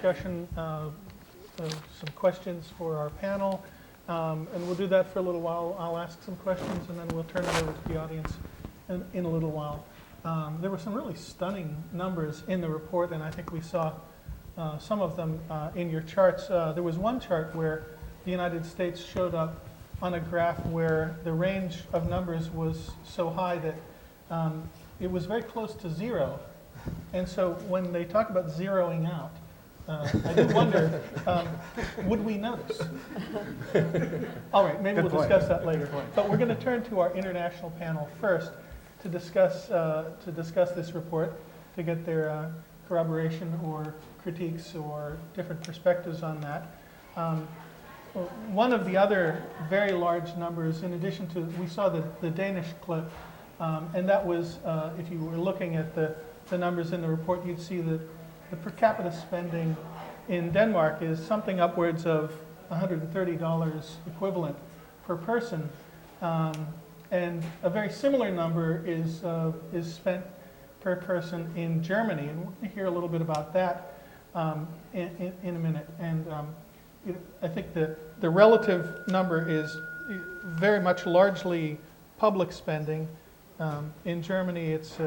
discussion, some questions for our panel, and we'll do that for a little while. I'll ask some questions, and then we'll turn it over to the audience in a little while. There were some really stunning numbers in the report, and I think we saw some of them in your charts. There was one chart where the United States showed up on a graph where the range of numbers was so high that it was very close to zero. And so when they talk about zeroing out, I do wonder, would we notice? All right, maybe we'll discuss that later. But we're going to turn to our international panel first to discuss this report, to get their corroboration or critiques or different perspectives on that. One of the other very large numbers, in addition to, we saw the Danish clip, and that was, if you were looking at the numbers in the report, you'd see that the per capita spending in Denmark is something upwards of $130 equivalent per person, and a very similar number is spent per person in Germany, and we're going to hear a little bit about that in a minute. And I think the relative number is very much largely public spending. In Germany, it's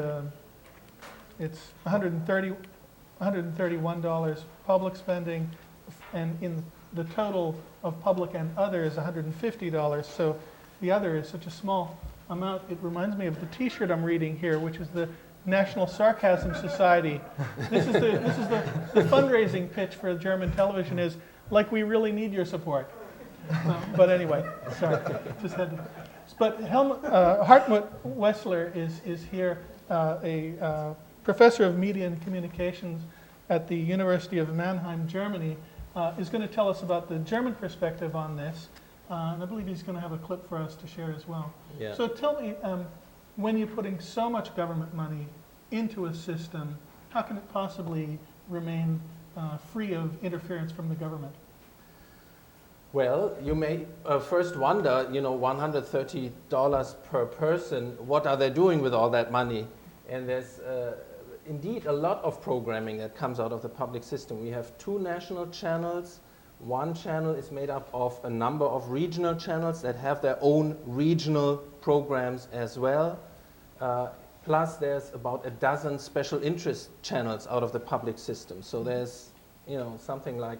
$131 public spending, and in the total of public and other is $150. So the other is such a small amount. It reminds me of the T-shirt I'm reading here, which is the National Sarcasm Society. This is the fundraising pitch for German television is, like, we really need your support. But anyway, sorry, just had to. But Hartmut Wessler is here, a professor of media and communications at the University of Mannheim, Germany, is going to tell us about the German perspective on this. And I believe he's going to have a clip for us to share as well. Yeah. So tell me, when you're putting so much government money into a system, how can it possibly remain free of interference from the government? Well, you may first wonder, $130 per person, what are they doing with all that money? And there's indeed a lot of programming that comes out of the public system. We have 2 national channels. One channel is made up of a number of regional channels that have their own regional programs as well. Plus there's about a dozen special interest channels out of the public system. So there's, something like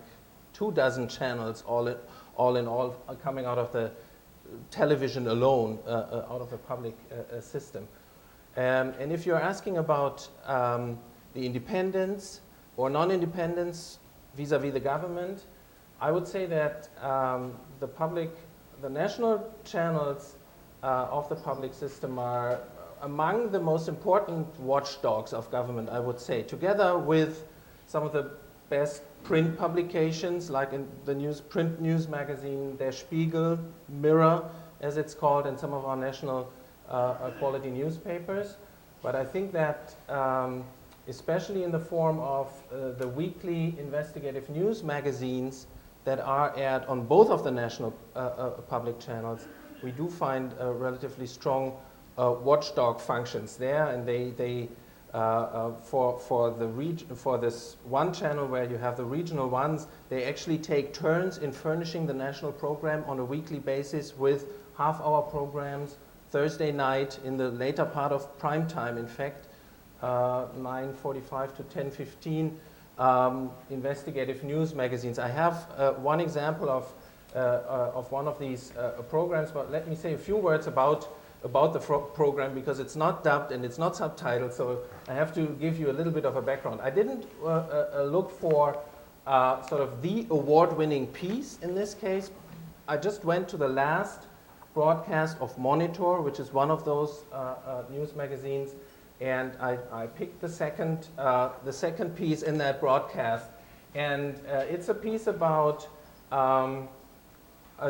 24 channels all in all coming out of the television alone, out of the public system. And if you're asking about the independence or non-independence vis-a-vis the government, I would say that the national channels of the public system are among the most important watchdogs of government, I would say, together with some of the best print publications, like in the print news magazine, Der Spiegel, Mirror, as it's called, and some of our national quality newspapers. But I think that especially in the form of the weekly investigative news magazines that are aired on both of the national public channels, we do find relatively strong watchdog functions there, and they for this one channel where you have the regional ones, they actually take turns in furnishing the national program on a weekly basis with half-hour programs Thursday night in the later part of prime time, in fact, 9:45 to 10:15. Investigative news magazines. I have one example of one of these programs, but let me say a few words about the program, because it's not dubbed and it's not subtitled, so I have to give you a little bit of a background. I didn't look for sort of the award-winning piece in this case. I just went to the last broadcast of Monitor, which is one of those news magazines, and I picked the second piece in that broadcast, and it's a piece about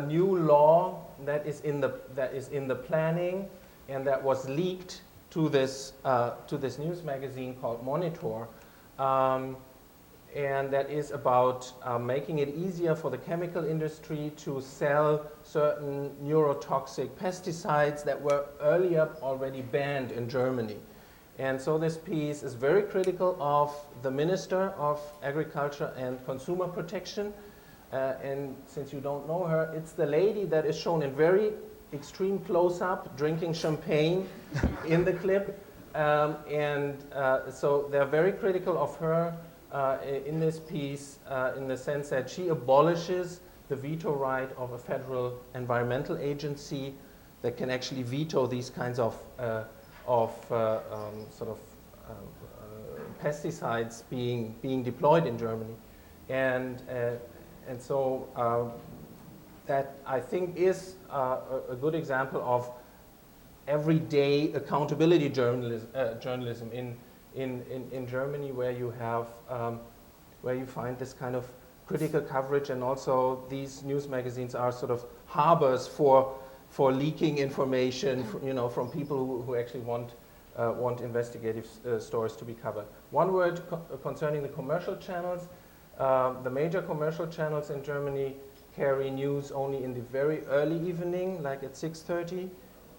a new law that is in the planning, and that was leaked to this news magazine called Monitor, and that is about making it easier for the chemical industry to sell certain neurotoxic pesticides that were earlier already banned in Germany. And so this piece is very critical of the Minister of Agriculture and Consumer Protection. And since you don't know her, it's the lady that is shown in very extreme close-up drinking champagne in the clip. So they're very critical of her in this piece in the sense that she abolishes the veto right of a federal environmental agency that can actually veto these kinds of pesticides being deployed in Germany. And so that I think is a good example of everyday accountability journalism in Germany, where you have where you find this kind of critical coverage, and also these news magazines are sort of harbors for leaking information, from people who actually want investigative stories to be covered. One word concerning the commercial channels. The major commercial channels in Germany carry news only in the very early evening, like at 6:30,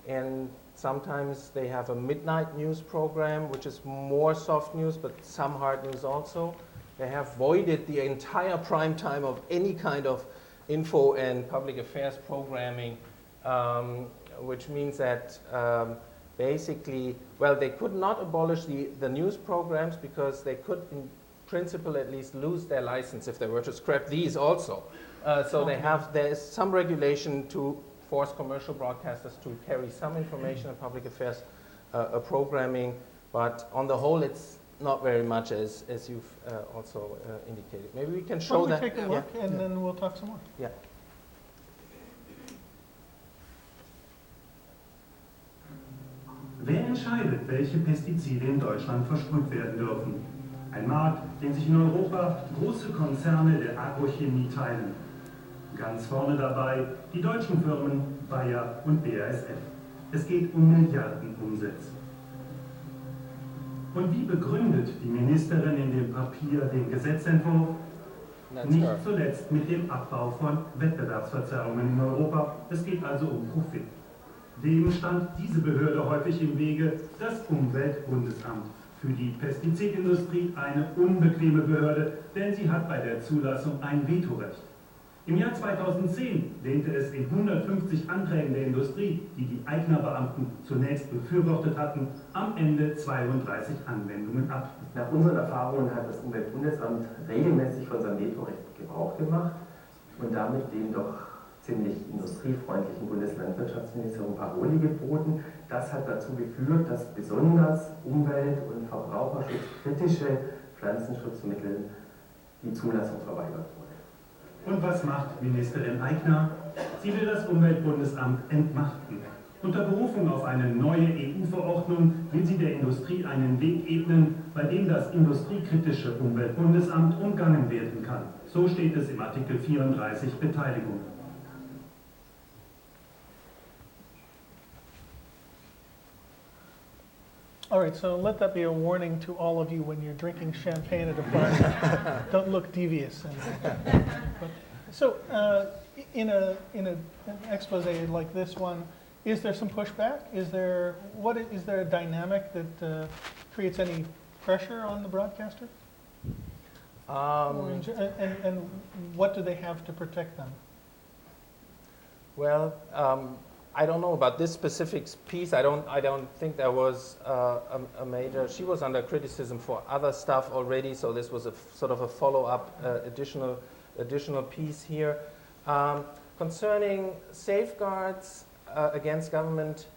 and sometimes they have a midnight news program, which is more soft news, but some hard news also. They have voided the entire prime time of any kind of info and public affairs programming, which means that basically, well, they could not abolish the news programs because they could, in principle at least, lose their license if they were to scrap these also. So there is some regulation to force commercial broadcasters to carry some information and public affairs programming, but on the whole, it's not very much as you've also indicated. Maybe we can show that. Take a look, and then we'll talk some more. Yeah. Wer entscheidet, welche Pestizide in Deutschland versprüht werden dürfen? Ein Markt, den sich in Europa große Konzerne der Agrochemie teilen. Ganz vorne dabei die deutschen Firmen Bayer und BASF. Es geht um Milliardenumsätze. Und wie begründet die Ministerin in dem Papier den Gesetzentwurf? Nicht zuletzt mit dem Abbau von Wettbewerbsverzerrungen in Europa. Es geht also um Profit. Dem stand diese Behörde häufig im Wege, das Umweltbundesamt. Für die Pestizidindustrie eine unbequeme Behörde, denn sie hat bei der Zulassung ein Vetorecht. Im Jahr 2010 lehnte es in 150 Anträgen der Industrie, die die Eigner-Beamten zunächst befürwortet hatten, am Ende 32 Anwendungen ab. Nach unseren Erfahrungen hat das Umweltbundesamt regelmäßig von seinem Vetorecht Gebrauch gemacht und damit dem doch ziemlich industriefreundlichen Bundeslandwirtschaftsministerium Paroli geboten. Das hat dazu geführt, dass besonders umwelt- und verbraucherschutzkritische Pflanzenschutzmittel die Zulassung verweigert wurde. Und was macht Ministerin Eigner? Sie will das Umweltbundesamt entmachten. Unter Berufung auf eine neue EU-Verordnung will sie der Industrie einen Weg ebnen, bei dem das industriekritische Umweltbundesamt umgangen werden kann. So steht es im Artikel 34 Beteiligung. All right, so let that be a warning to all of you when you're drinking champagne at a party. Don't look devious. So, in an expose like this one, is there some pushback? Is there a dynamic that creates any pressure on the broadcaster? And what do they have to protect them? Well, I don't know about this specific piece. I don't think there was a major. She was under criticism for other stuff already, so this was a sort of a follow-up additional piece here. Concerning safeguards against government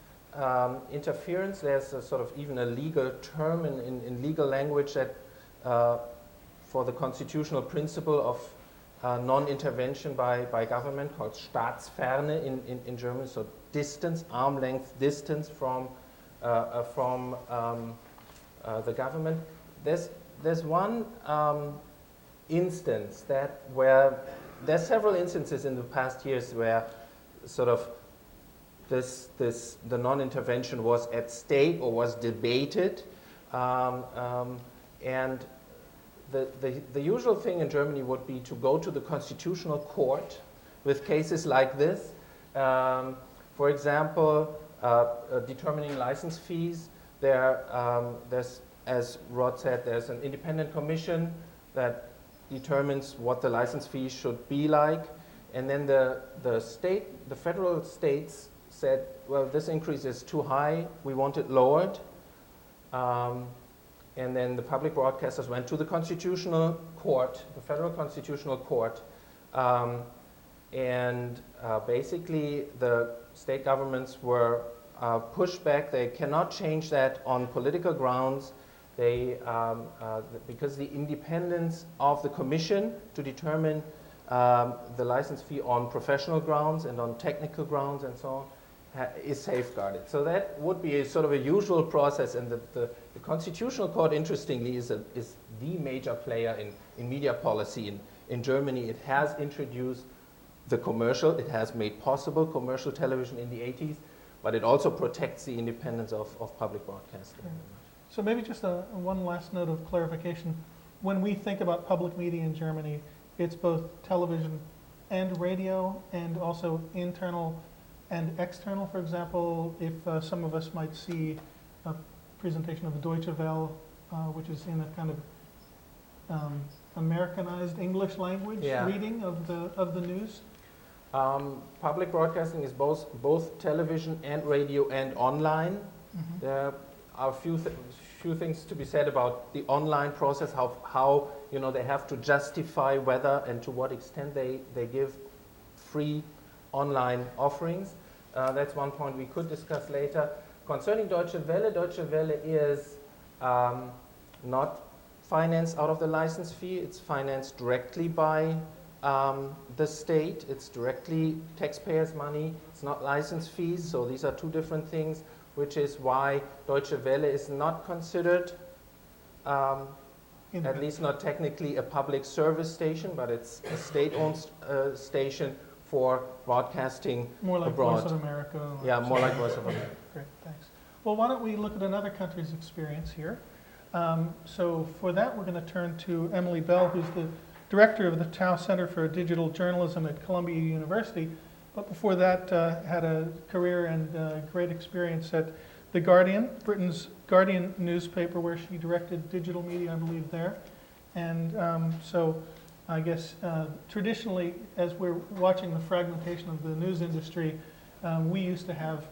interference, there's a sort of even a legal term in legal language that for the constitutional principle of non-intervention by government, called Staatsferne in German, so distance, arm-length distance from the government. There's one instance where there's several instances in the past years where sort of the non-intervention was at stake or was debated, and the usual thing in Germany would be to go to the constitutional court with cases like this. For example, determining license fees there's, as Rod said, there's an independent commission that determines what the license fee should be like. And then the federal states said, well, this increase is too high, we want it lowered. And then the public broadcasters went to the Constitutional Court, the Federal Constitutional Court, and basically the state governments were pushed back. They cannot change that on political grounds. Because the independence of the commission to determine the license fee on professional grounds and on technical grounds and so on is safeguarded. So that would be a sort of a usual process, and the Constitutional Court, interestingly, is the major player in media policy in Germany. It has introduced the commercial, it has made possible commercial television in the 80s, but it also protects the independence of public broadcasting. So maybe just one last note of clarification. When we think about public media in Germany, it's both television and radio, and also internal and external. For example, if some of us might see a presentation of the Deutsche Welle, which is in a kind of Americanized English language reading of the news. Public broadcasting is both television and radio and online. Mm-hmm. There are a few things to be said about the online process, how they have to justify whether and to what extent they give free online offerings. That's one point we could discuss later. Concerning Deutsche Welle is not financed out of the license fee. It's financed directly by the state. It's directly taxpayers' money. It's not license fees, so these are two different things, which is why Deutsche Welle is not considered, at least not technically, a public service station, but it's a state-owned station for broadcasting more like abroad. Voice of America. Yeah, more like Voice of America. Great, thanks. Well, why don't we look at another country's experience here? So for that, we're going to turn to Emily Bell, who's the director of the Tao Center for Digital Journalism at Columbia University. But before that, had a career and great experience at The Guardian, Britain's Guardian newspaper, where she directed digital media, I believe, there. And so I guess traditionally, as we're watching the fragmentation of the news industry, we used to have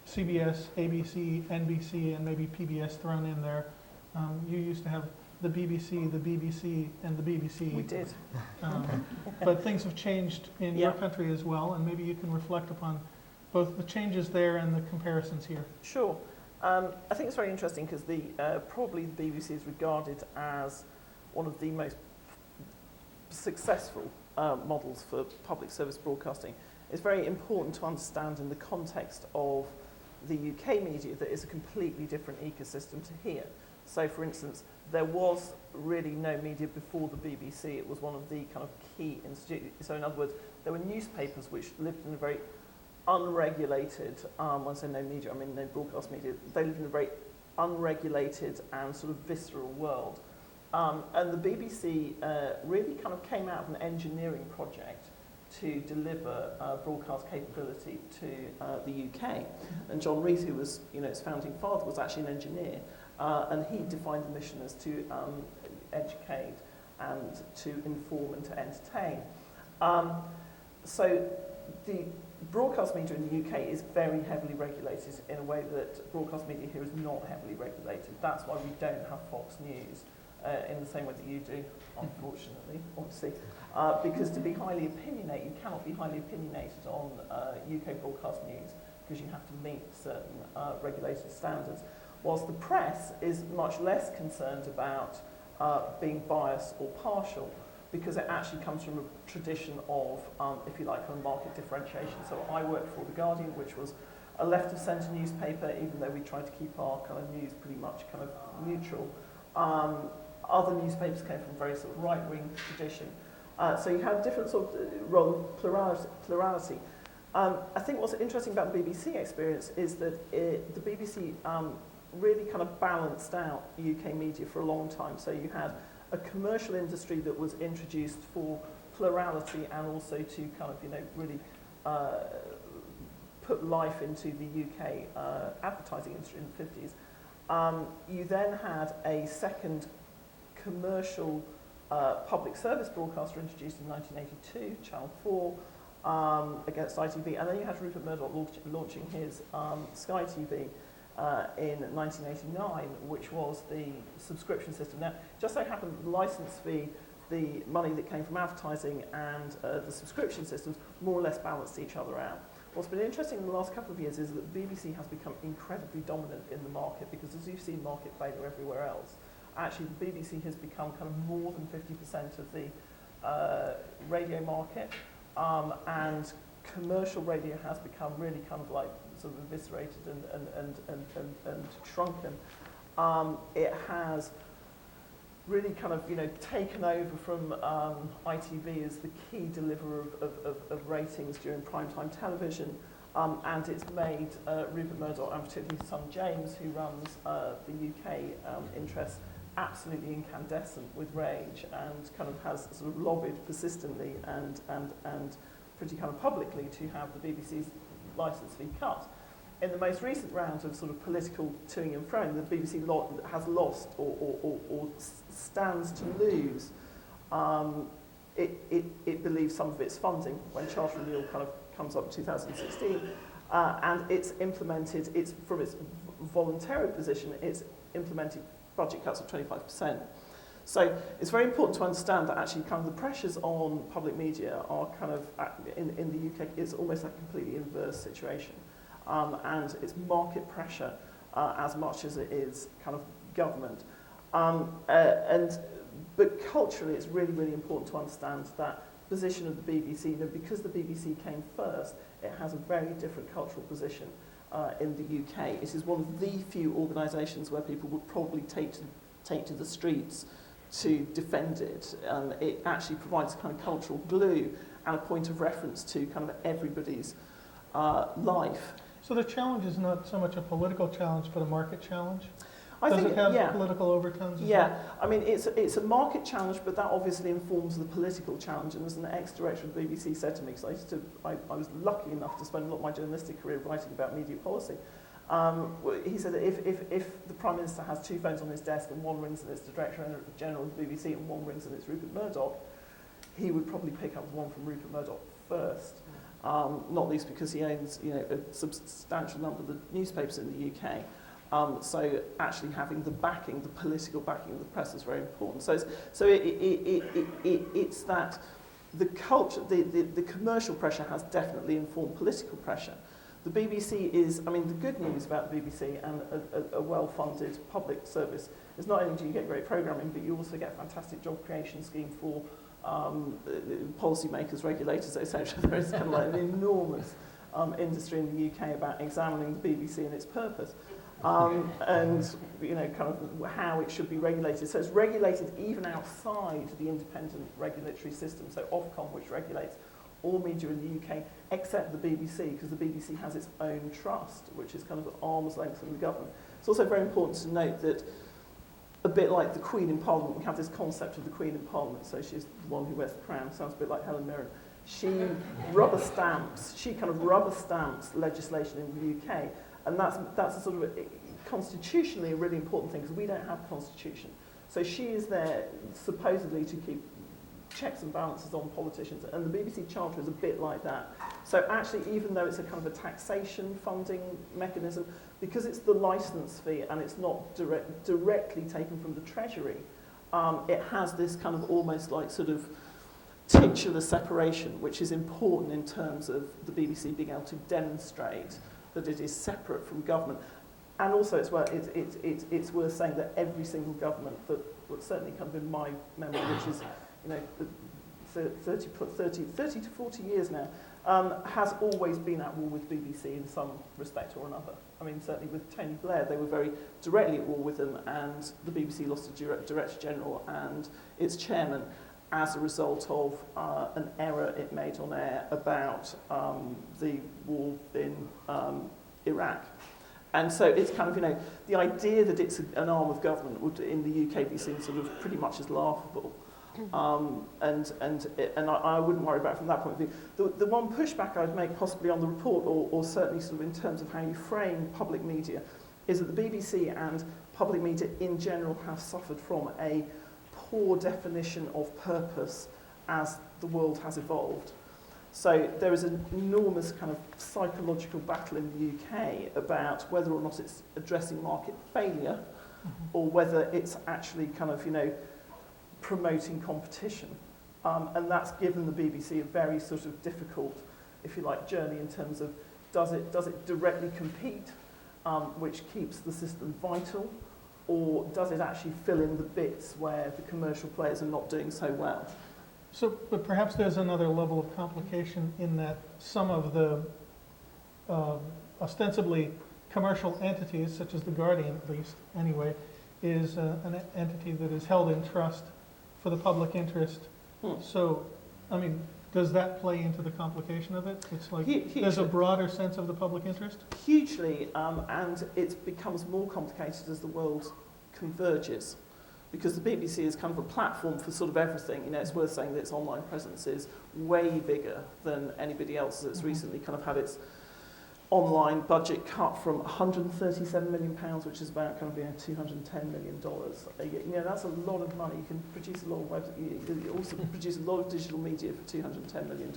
CBS, ABC, NBC, and maybe PBS thrown in there. You used to have the BBC, and the BBC. We did. But things have changed in your country as well, and maybe you can reflect upon both the changes there and the comparisons here. Sure. I think it's very interesting because probably the BBC is regarded as one of the most successful models for public service broadcasting. It's very important to understand in the context of the UK media that it's a completely different ecosystem to here. So, for instance, there was really no media before the BBC. It was one of the kind of key institutes. So, in other words, there were newspapers which lived in a very unregulated, when I say no media, I mean no broadcast media, they lived in a very unregulated and sort of visceral world. And the BBC really kind of came out of an engineering project to deliver broadcast capability to the UK. And John Rees, who was its founding father, was actually an engineer. And he defined the mission as to educate and to inform and to entertain. So the broadcast media in the UK is very heavily regulated in a way that broadcast media here is not heavily regulated. That's why we don't have Fox News in the same way that you do, unfortunately, obviously. Because to be highly opinionated, you cannot be highly opinionated on UK broadcast news because you have to meet certain regulated standards. Whilst the press is much less concerned about being biased or partial, because it actually comes from a tradition of, if you like, kind of market differentiation. So I worked for The Guardian, which was a left-of-centre newspaper, even though we tried to keep our kind of news pretty much kind of neutral. Other newspapers came from very sort of right-wing tradition. So you have different sort of rather plurality. I think what's interesting about the BBC experience is that the BBC really kind of balanced out UK media for a long time. So you had a commercial industry that was introduced for plurality and also to kind of, really put life into the UK advertising industry in the 50s. You then had a second commercial public service broadcaster introduced in 1982, Channel 4, against ITV, and then you had Rupert Murdoch launching his Sky TV in 1989, which was the subscription system. Now, just so happened the license fee, the money that came from advertising and the subscription systems more or less balanced each other out. What's been interesting in the last couple of years is that the BBC has become incredibly dominant in the market, because as you've seen market failure everywhere else, actually the BBC has become kind of more than 50% of the radio market, and commercial radio has become really kind of like sort of eviscerated and shrunken. It has really kind of, taken over from ITV as the key deliverer of ratings during primetime television, and it's made Rupert Murdoch, and particularly his son James, who runs the UK interests, absolutely incandescent with rage, and kind of has sort of lobbied persistently and pretty kind of publicly to have the BBC's licence fee cut. In the most recent round of sort of political toing and froing, the BBC has lost or stands to lose. It believes some of its funding when charter renewal kind of comes up in 2016, and it's implemented. It's from its voluntary position. It's implemented budget cuts of 25%. So it's very important to understand that actually kind of the pressures on public media are kind of in the UK is almost a completely inverse situation. And it's market pressure as much as it is kind of government. But culturally, it's really, really important to understand that position of the BBC. Because the BBC came first, it has a very different cultural position in the UK. It is one of the few organisations where people would probably take to the streets to defend it. It actually provides kind of cultural glue and a point of reference to kind of everybody's life. So the challenge is not so much a political challenge, but a market challenge? I Does think, it have yeah. political overtones as Yeah, well? I mean, it's a market challenge, but that obviously informs the political challenge. And as an ex-director of the BBC said to me, because I was lucky enough to spend a lot of my journalistic career writing about media policy, he said that if the Prime Minister has two phones on his desk and one rings and it's the Director General of the BBC and one rings and it's Rupert Murdoch, he would probably pick up the one from Rupert Murdoch first. Not least because he owns, a substantial number of the newspapers in the UK. So actually having the political backing of the press is very important. So it's that the culture, the commercial pressure has definitely informed political pressure. The BBC is, the good news about the BBC and a well-funded public service is not only do you get great programming, but you also get a fantastic job creation scheme for policymakers, regulators, etc. There is kind of like an enormous industry in the UK about examining the BBC and its purpose, and kind of how it should be regulated. So it's regulated even outside the independent regulatory system. So Ofcom, which regulates all media in the UK except the BBC, because the BBC has its own trust, which is kind of arm's length from the government. It's also very important to note that, a bit like the Queen in Parliament, we have this concept of the Queen in Parliament, so she's the one who wears the crown, sounds a bit like Helen Mirren. She kind of rubber stamps legislation in the UK, and that's a sort of constitutionally a really important thing, because we don't have a constitution. So she is there supposedly to keep checks and balances on politicians, and the BBC Charter is a bit like that. So actually, even though it's a kind of a taxation funding mechanism, because it's the licence fee and it's not directly taken from the Treasury, it has this kind of almost like sort of titular separation, which is important in terms of the BBC being able to demonstrate that it is separate from government. And also it's worth saying that every single government that, certainly kind of in my memory, which is 30 to 40 years now, has always been at war with BBC in some respect or another. I mean, certainly with Tony Blair, they were very directly at war with them, and the BBC lost a Director General and its chairman as a result of an error it made on air about the war in Iraq. And so it's kind of, the idea that it's an arm of government would in the UK be seen sort of pretty much as laughable. And I wouldn't worry about it from that point of view. The one pushback I'd make possibly on the report, or certainly sort of in terms of how you frame public media, is that the BBC and public media in general have suffered from a poor definition of purpose as the world has evolved. So there is an enormous kind of psychological battle in the UK about whether or not it's addressing market failure or whether it's actually kind of, promoting competition. And that's given the BBC a very sort of difficult, if you like, journey in terms of does it directly compete, which keeps the system vital, or does it actually fill in the bits where the commercial players are not doing so well? So, but perhaps there's another level of complication in that some of the ostensibly commercial entities, such as The Guardian at least anyway, is an entity that is held in trust for the public interest. So, I mean, does that play into the complication of it? It's like there's a broader sense of the public interest? Hugely, and it becomes more complicated as the world converges. Because the BBC is kind of a platform for sort of everything. It's worth saying that its online presence is way bigger than anybody else. It's recently kind of had its online budget cut from £137 million, which is about kind of $210 million a year. That's a lot of money. You can produce a lot of you also produce a lot of digital media for $210 million.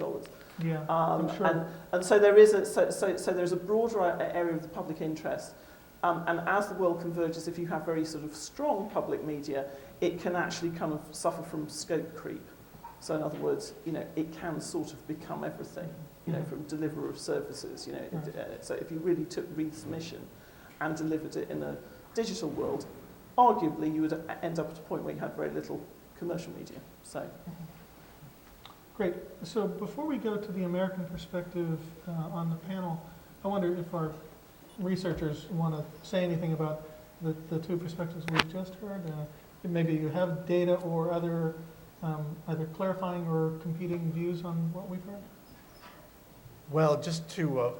Yeah, I'm sure. And so there is so there's a broader area of the public interest. And as the world converges, if you have very sort of strong public media, it can actually kind of suffer from scope creep. So in other words, it can sort of become everything, from deliverer of services. So if you really took Reed's mission and delivered it in a digital world, arguably you would end up at a point where you had very little commercial media. So. Great. So before we go to the American perspective on the panel, I wonder if our researchers want to say anything about the two perspectives we've just heard. Maybe you have data or other either clarifying or competing views on what we've heard? Well, just to,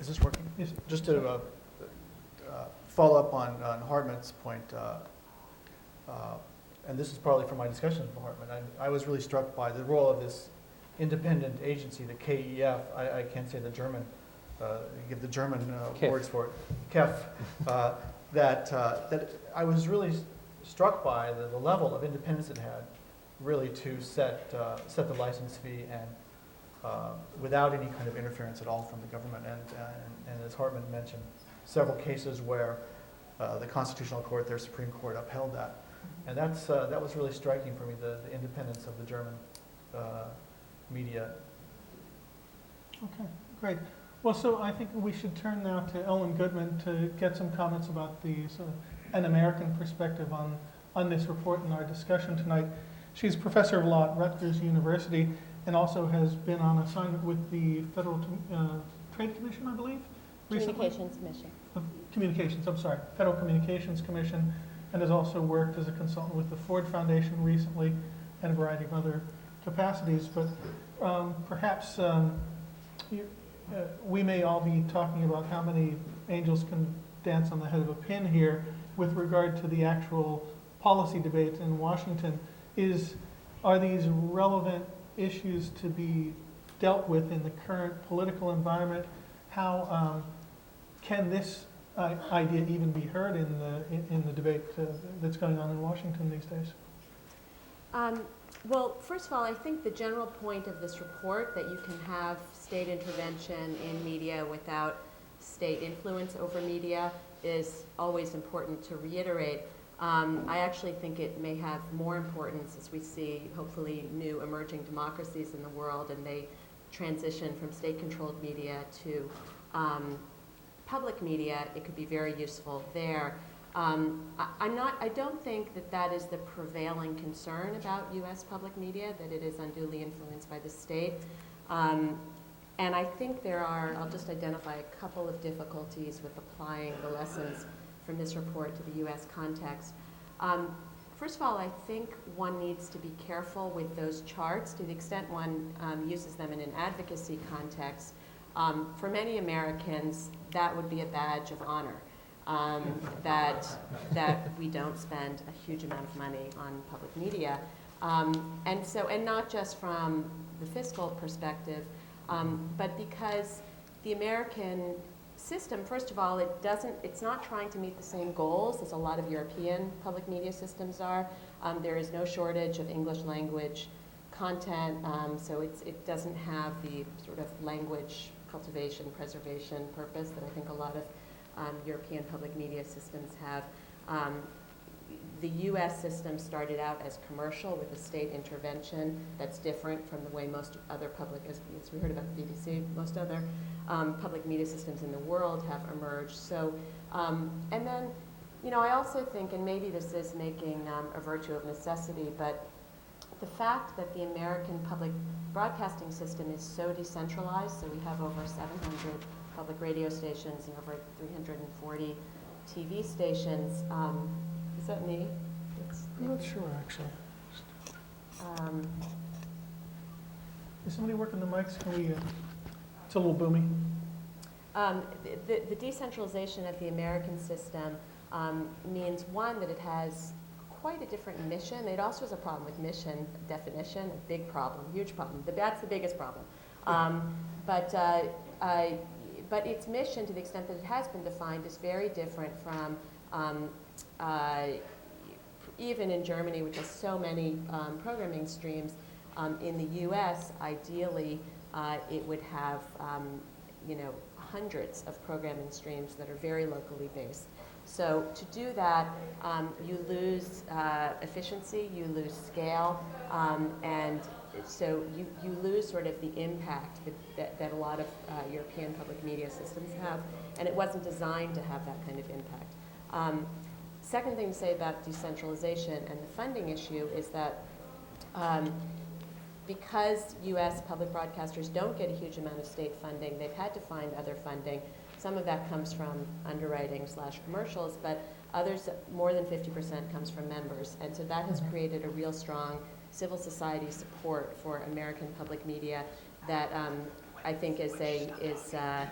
is this working? Yes. Just to follow up on Hartmut's point, and this is partly from my discussions with Hartmut, I was really struck by the role of this independent agency, the KEF. I can't say the German, give the German words for it, KEF, that I was really struck by the level of independence it had, really to set the license fee and without any kind of interference at all from the government. And as Hartmut mentioned, several cases where the Constitutional Court, their Supreme Court, upheld that. And that was really striking for me, the independence of the German media. Okay, great. Well, so I think we should turn now to Ellen Goodman to get some comments about an American perspective on this report in our discussion tonight. She's professor of law at Rutgers University and also has been on assignment with the Federal Trade Commission, I believe? Communications Commission. Communications, I'm sorry, Federal Communications Commission, and has also worked as a consultant with the Ford Foundation recently and a variety of other capacities. But perhaps we may all be talking about how many angels can dance on the head of a pin here with regard to the actual policy debate in Washington. Are these relevant issues to be dealt with in the current political environment? How can this idea even be heard in the debate that's going on in Washington these days? Well, first of all, I think the general point of this report, that you can have state intervention in media without state influence over media, is always important to reiterate. I actually think it may have more importance as we see, hopefully, new emerging democracies in the world and they transition from state-controlled media to public media. It could be very useful there. I don't think that is the prevailing concern about U.S. public media, that it is unduly influenced by the state. And I think I'll just identify a couple of difficulties with applying the lessons from this report to the U.S. context. First of all, I think one needs to be careful with those charts to the extent one uses them in an advocacy context. For many Americans, that would be a badge of honor. That we don't spend a huge amount of money on public media. And not just from the fiscal perspective, but because the American system, first of all, it's not trying to meet the same goals as a lot of European public media systems are. There is no shortage of English language content, so it doesn't have the sort of language cultivation, preservation purpose that I think a lot of European public media systems have. The US system started out as commercial with a state intervention that's different from the way most other public, as we heard about the BBC, most other public media systems in the world have emerged. So, and then, I also think, and maybe this is making a virtue of necessity, but the fact that the American public broadcasting system is so decentralized, so we have over 700 public radio stations and over 340 TV stations. Is that me? I'm not sure, actually. Is somebody working the mics? Can we, it's a little boomy. The decentralization of the American system means, one, that it has quite a different mission. It also has a problem with mission definition, a big problem, huge problem. That's the biggest problem. But its mission, to the extent that it has been defined, is very different from even in Germany, which has so many programming streams. In the US, ideally, it would have hundreds of programming streams that are very locally based. So to do that, you lose efficiency, you lose scale, and so you lose sort of the impact that a lot of European public media systems have, and it wasn't designed to have that kind of impact. Second thing to say about decentralization and the funding issue is that because US public broadcasters don't get a huge amount of state funding, they've had to find other funding. Some of that comes from underwriting / commercials, but others, more than 50%, comes from members. And so that has created a real strong civil society support for American public media that I think is a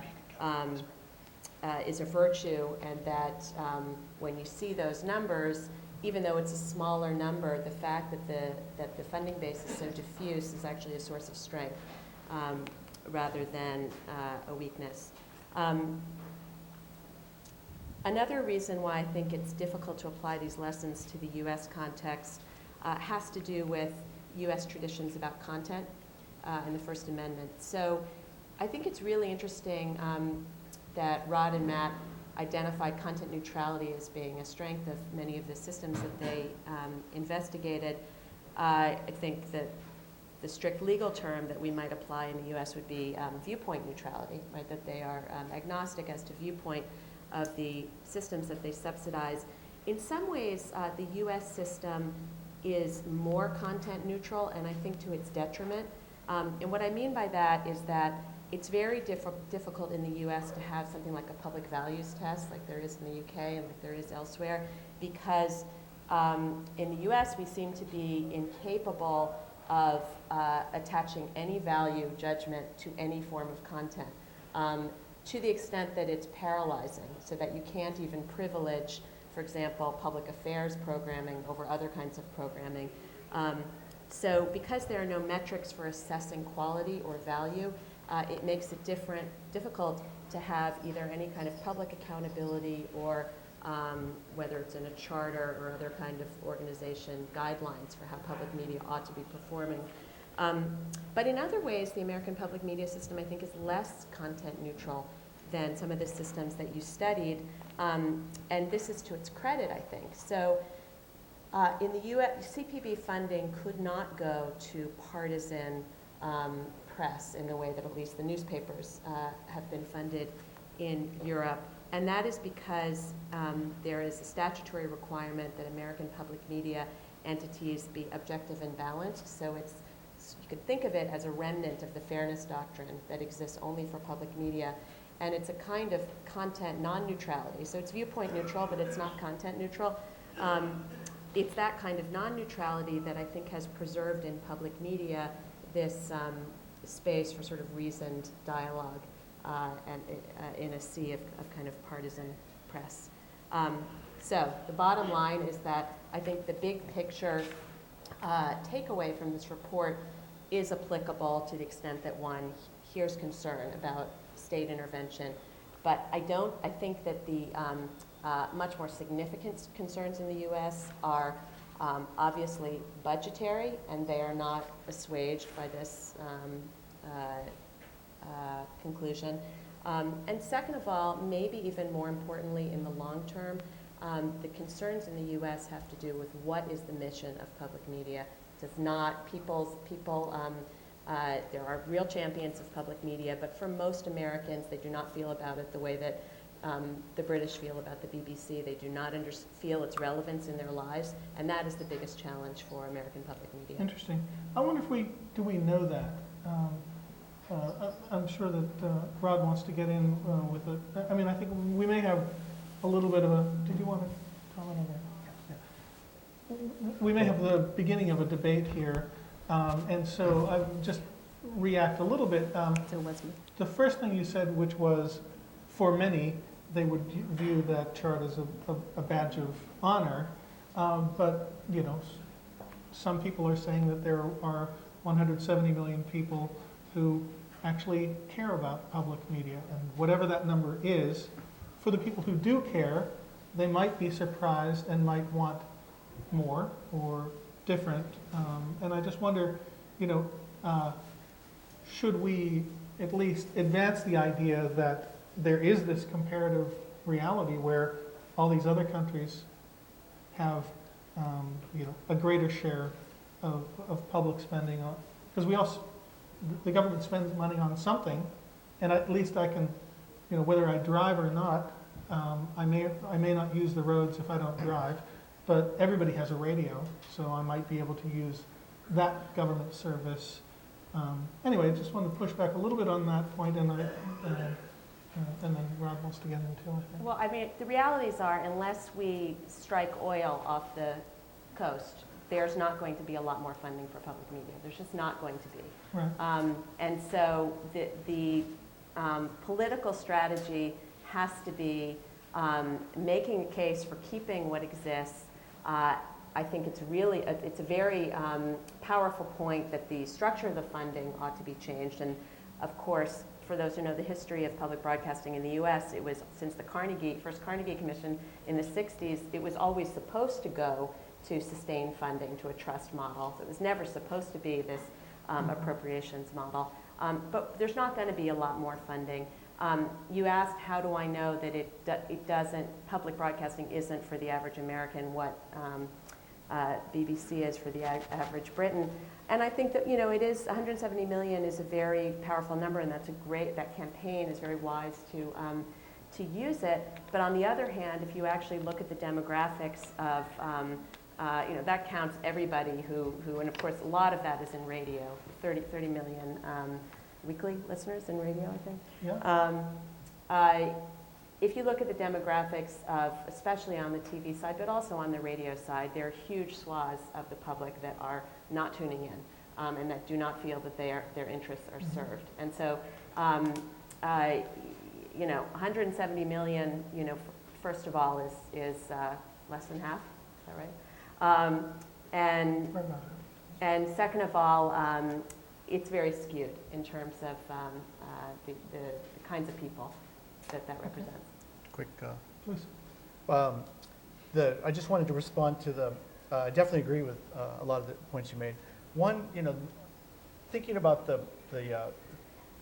virtue, and that when you see those numbers, even though it's a smaller number, the fact that the funding base is so diffuse is actually a source of strength rather than a weakness. Another reason why I think it's difficult to apply these lessons to the US context has to do with US traditions about content and the First Amendment. So I think it's really interesting that Rod and Matt identified content neutrality as being a strength of many of the systems that they investigated. I think that the strict legal term that we might apply in the US would be viewpoint neutrality, right? That they are agnostic as to viewpoint of the systems that they subsidize. In some ways, the US system is more content neutral, and I think to its detriment. And what I mean by that is that it's very difficult in the US to have something like a public values test, like there is in the UK and like there is elsewhere, because in the US we seem to be incapable of attaching any value judgment to any form of content, to the extent that it's paralyzing, so that you can't even privilege, for example, public affairs programming over other kinds of programming. So because there are no metrics for assessing quality or value, it makes it difficult to have either any kind of public accountability or whether it's in a charter or other kind of organization guidelines for how public media ought to be performing. But in other ways, the American public media system, I think, is less content neutral than some of the systems that you studied. And this is to its credit, I think. So in the US, CPB funding could not go to partisan press in the way that at least the newspapers have been funded in Europe. And that is because there is a statutory requirement that American public media entities be objective and balanced. So you could think of it as a remnant of the fairness doctrine that exists only for public media. And it's a kind of content non-neutrality. So it's viewpoint neutral, but it's not content neutral. It's that kind of non-neutrality that I think has preserved in public media this space for sort of reasoned dialogue and in a sea of kind of partisan press. So the bottom line is that I think the big picture takeaway from this report is applicable to the extent that one hears concern about state intervention. But I think that the much more significant concerns in the U.S. are obviously budgetary, and they are not assuaged by this conclusion. And second of all, maybe even more importantly in the long term, the concerns in the U.S. have to do with what is the mission of public media. It does not, there are real champions of public media, but for most Americans, they do not feel about it the way that the British feel about the BBC. They do not feel its relevance in their lives, and that is the biggest challenge for American public media. Interesting. I wonder if do we know that? I'm sure that Rod wants to get in with it. I mean, I think we may have a little bit of a, did you want to comment on that? Yeah. We may have the beginning of a debate here, and so I just react a little bit. The first thing you said, which was, for many, they would view that chart as a badge of honor, but you know, some people are saying that there are 170 million people who actually care about public media, and whatever that number is, for the people who do care, they might be surprised and might want more or different. And I just wonder, you know, should we at least advance the idea that there is this comparative reality where all these other countries have, you know, a greater share of public spending on, because the government spends money on something, and at least I can, you know, whether I drive or not, I may not use the roads if I don't drive, but everybody has a radio, so I might be able to use that government service. Anyway, I just wanted to push back a little bit on that point, and then Rod wants to get into, I think. Well, I mean, the realities are, unless we strike oil off the coast, there's not going to be a lot more funding for public media. There's just not going to be. Right. And so the political strategy has to be making a case for keeping what exists. I think it's really, it's a very powerful point that the structure of the funding ought to be changed. And of course, for those who know the history of public broadcasting in the US, it was since the first Carnegie Commission in the 60s, it was always supposed to go to sustain funding, to a trust model. So it was never supposed to be this appropriations model. But there's not going to be a lot more funding. You asked, how do I know that it doesn't, public broadcasting isn't for the average American what BBC is for the average Briton. And I think that, you know, it is, 170 million is a very powerful number, and that's a great, that campaign is very wise to use it. But on the other hand, if you actually look at the demographics of, you know, that counts everybody who, and of course a lot of that is in radio, 30 million weekly listeners in radio, I think. Yeah. If you look at the demographics of, especially on the TV side, but also on the radio side, there are huge swaths of the public that are not tuning in and that do not feel that their interests are served. And so, you know, 170 million, you know, first of all, is less than half. Is that right? And second of all, it's very skewed in terms of the kinds of people that represents. Quick, Please. I just wanted to respond to the, I definitely agree with a lot of the points you made. One, you know, thinking about the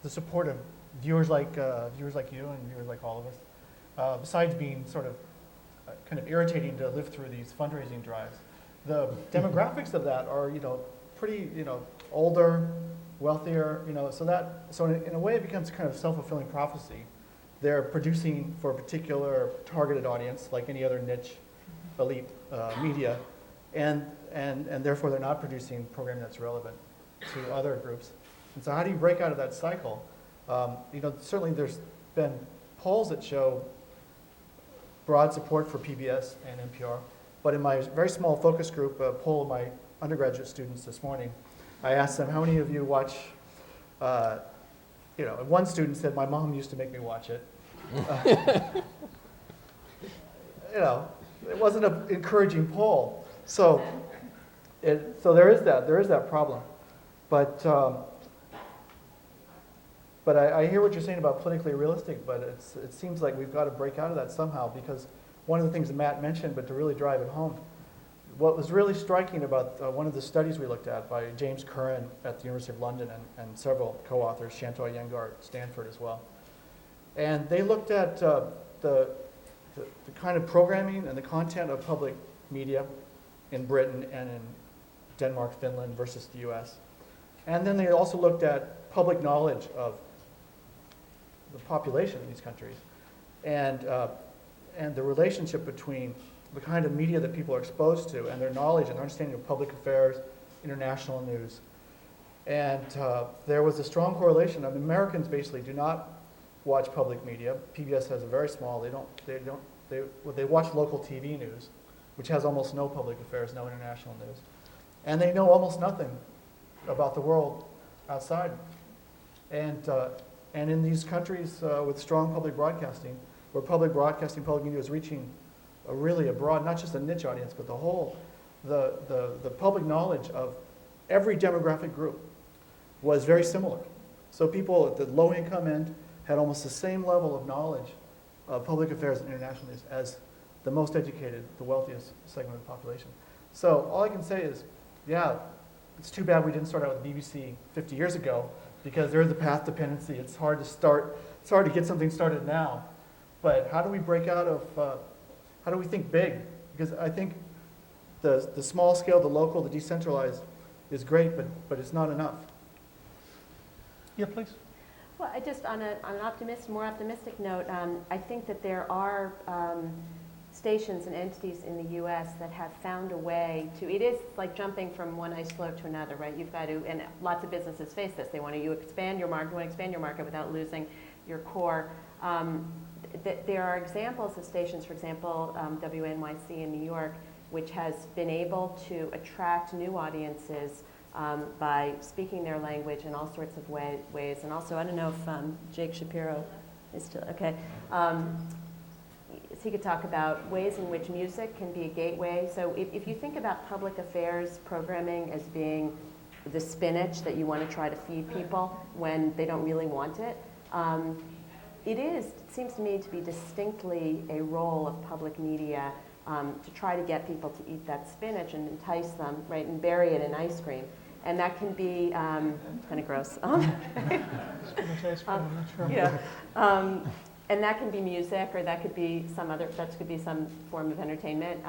support of viewers like you and viewers like all of us, besides being sort of kind of irritating to live through these fundraising drives, the demographics of that are, you know, pretty, you know, older, wealthier, you know, so in a way it becomes kind of self-fulfilling prophecy. They're producing for a particular targeted audience, like any other niche elite media, and therefore they're not producing programming that's relevant to other groups. And so how do you break out of that cycle? You know, certainly there's been polls that show broad support for PBS and NPR, but in my very small focus group, a poll of my undergraduate students this morning, I asked them, how many of you watch, you know, and one student said, my mom used to make me watch it. You know, it wasn't an encouraging poll. So So there is that problem. But I hear what you're saying about politically realistic, but it seems like we've got to break out of that somehow, because one of the things that Matt mentioned, but to really drive it home, what was really striking about one of the studies we looked at by James Curran at the University of London and several co-authors, Chantal Yengar at Stanford as well, and they looked at the kind of programming and the content of public media in Britain and in Denmark, Finland versus the US. And then they also looked at public knowledge of the population in these countries and the relationship between the kind of media that people are exposed to and their knowledge and their understanding of public affairs, international news. And there was a strong correlation. I mean, Americans basically do not watch public media. PBS has a very small, they watch local TV news, which has almost no public affairs, no international news. And they know almost nothing about the world outside. And in these countries with strong public broadcasting, where public broadcasting, public media is reaching a broad, not just a niche audience, but the whole, the public knowledge of every demographic group was very similar. So people at the low income end had almost the same level of knowledge of public affairs and international news as the most educated, the wealthiest segment of the population. So all I can say is, yeah, it's too bad we didn't start out with BBC 50 years ago, because there is a path dependency. It's hard to get something started now. But how do we break out of, how do we think big? Because I think the small scale, the local, the decentralized is great, but it's not enough. Yeah, please. Well, I just on an more optimistic note, I think that there are stations and entities in the U.S. that have found a way to. It is like jumping from one ice floe to another, right? You've got to, and lots of businesses face this. They want to expand your market. You want to expand your market without losing your core. There are examples of stations, for example, WNYC in New York, which has been able to attract new audiences by speaking their language in all sorts of ways. And also, I don't know if Jake Shapiro is still, okay. So he could talk about ways in which music can be a gateway. So if you think about public affairs programming as being the spinach that you want to try to feed people when they don't really want it, it seems to me to be distinctly a role of public media to try to get people to eat that spinach and entice them, right, and bury it in ice cream. And that can be kind of gross. Spinach ice cream, I'm not sure. Yeah. And that can be music, or that could be some form of entertainment,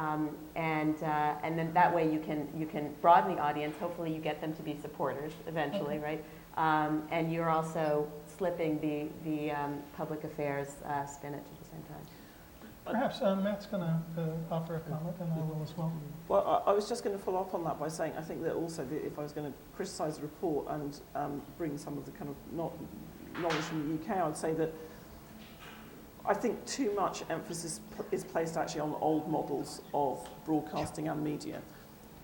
and then that way you can broaden the audience. Hopefully, you get them to be supporters eventually, right? And you're also slipping the public affairs spinach at the same time. Perhaps Matt's going to offer a comment, and I will as well. Well, I was just going to follow up on that by saying I think that also if I was going to criticise the report and bring some of the kind of knowledge from the UK, I would say that I think too much emphasis is placed actually on old models of broadcasting and media,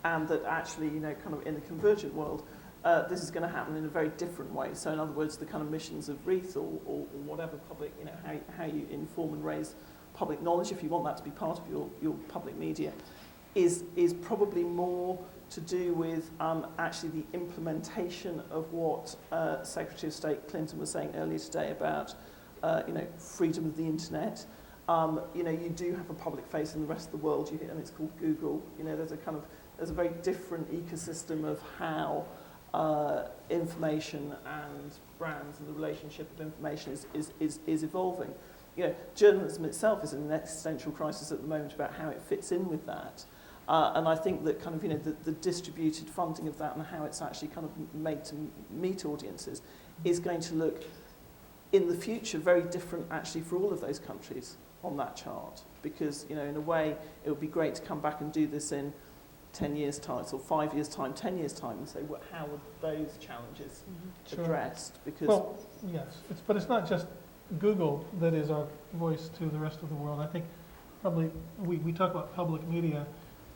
and that actually, kind of in the convergent world, this is going to happen in a very different way. So in other words, the kind of missions of Wreath or whatever public, how you inform and raise public knowledge, if you want that to be part of your public media, is probably more to do with actually the implementation of what Secretary of State Clinton was saying earlier today about freedom of the internet. You do have a public face in the rest of the world, and it's called Google. There's a very different ecosystem of how information and brands and the relationship of information is evolving. Journalism itself is in an existential crisis at the moment about how it fits in with that. And I think that kind of, the distributed funding of that and how it's actually kind of made to meet audiences is going to look in the future very different actually for all of those countries on that chart, because in a way it would be great to come back and do this in 10 years time or 5 years time, 10 years time, and say how would those challenges addressed? Because yes, but it's not just Google that is our voice to the rest of the world. I think probably we talk about public media.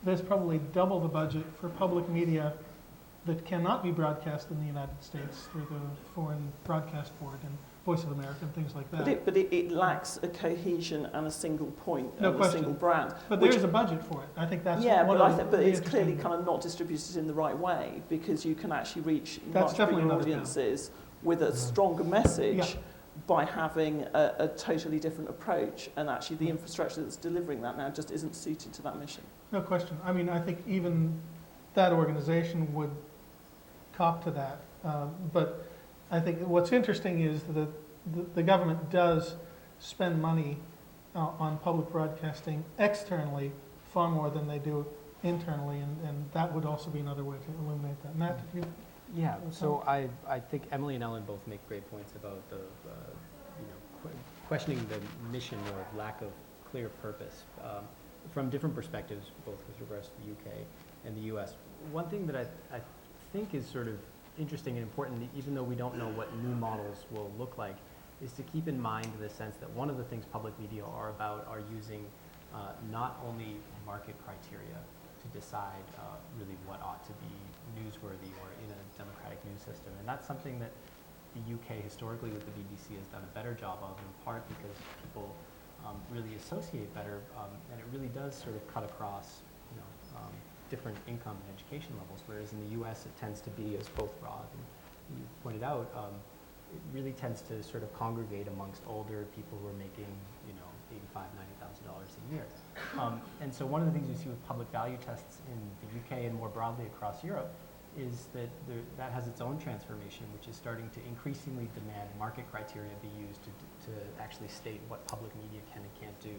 There's probably double the budget for public media that cannot be broadcast in the United States through the Foreign Broadcast Board and Voice of America and things like that. But it lacks a cohesion and a single point No and question. a single brand. But there is a budget for it. I think that's yeah, one but, of the but it's interesting clearly things. kind of not distributed in the right way, because you can actually reach That's much definitely bigger another audiences with a stronger message Yeah. by having a totally different approach, and actually the infrastructure that's delivering that now just isn't suited to that mission. No question. I mean, I think even that organization would cop to that. But I think what's interesting is that the government does spend money on public broadcasting externally far more than they do internally, and that would also be another way to eliminate that. Matt, did you? Yeah, so I think Emily and Ellen both make great points about the, questioning the mission or lack of clear purpose from different perspectives, both with regards to the UK and the US. One thing that I think is sort of interesting and important, even though we don't know what new models will look like, is to keep in mind the sense that one of the things public media are about are using not only market criteria to decide really what ought to be newsworthy or in a democratic news system. And that's something that the UK historically with the BBC has done a better job of, in part because people really associate better, and it really does sort of cut across different income and education levels, whereas in the US it tends to be, as both Rod and you pointed out, it really tends to sort of congregate amongst older people who are making, $85,000, $90,000 a year. And so one of the things you see with public value tests in the UK and more broadly across Europe is that that has its own transformation, which is starting to increasingly demand market criteria be used to actually state what public media can and can't do.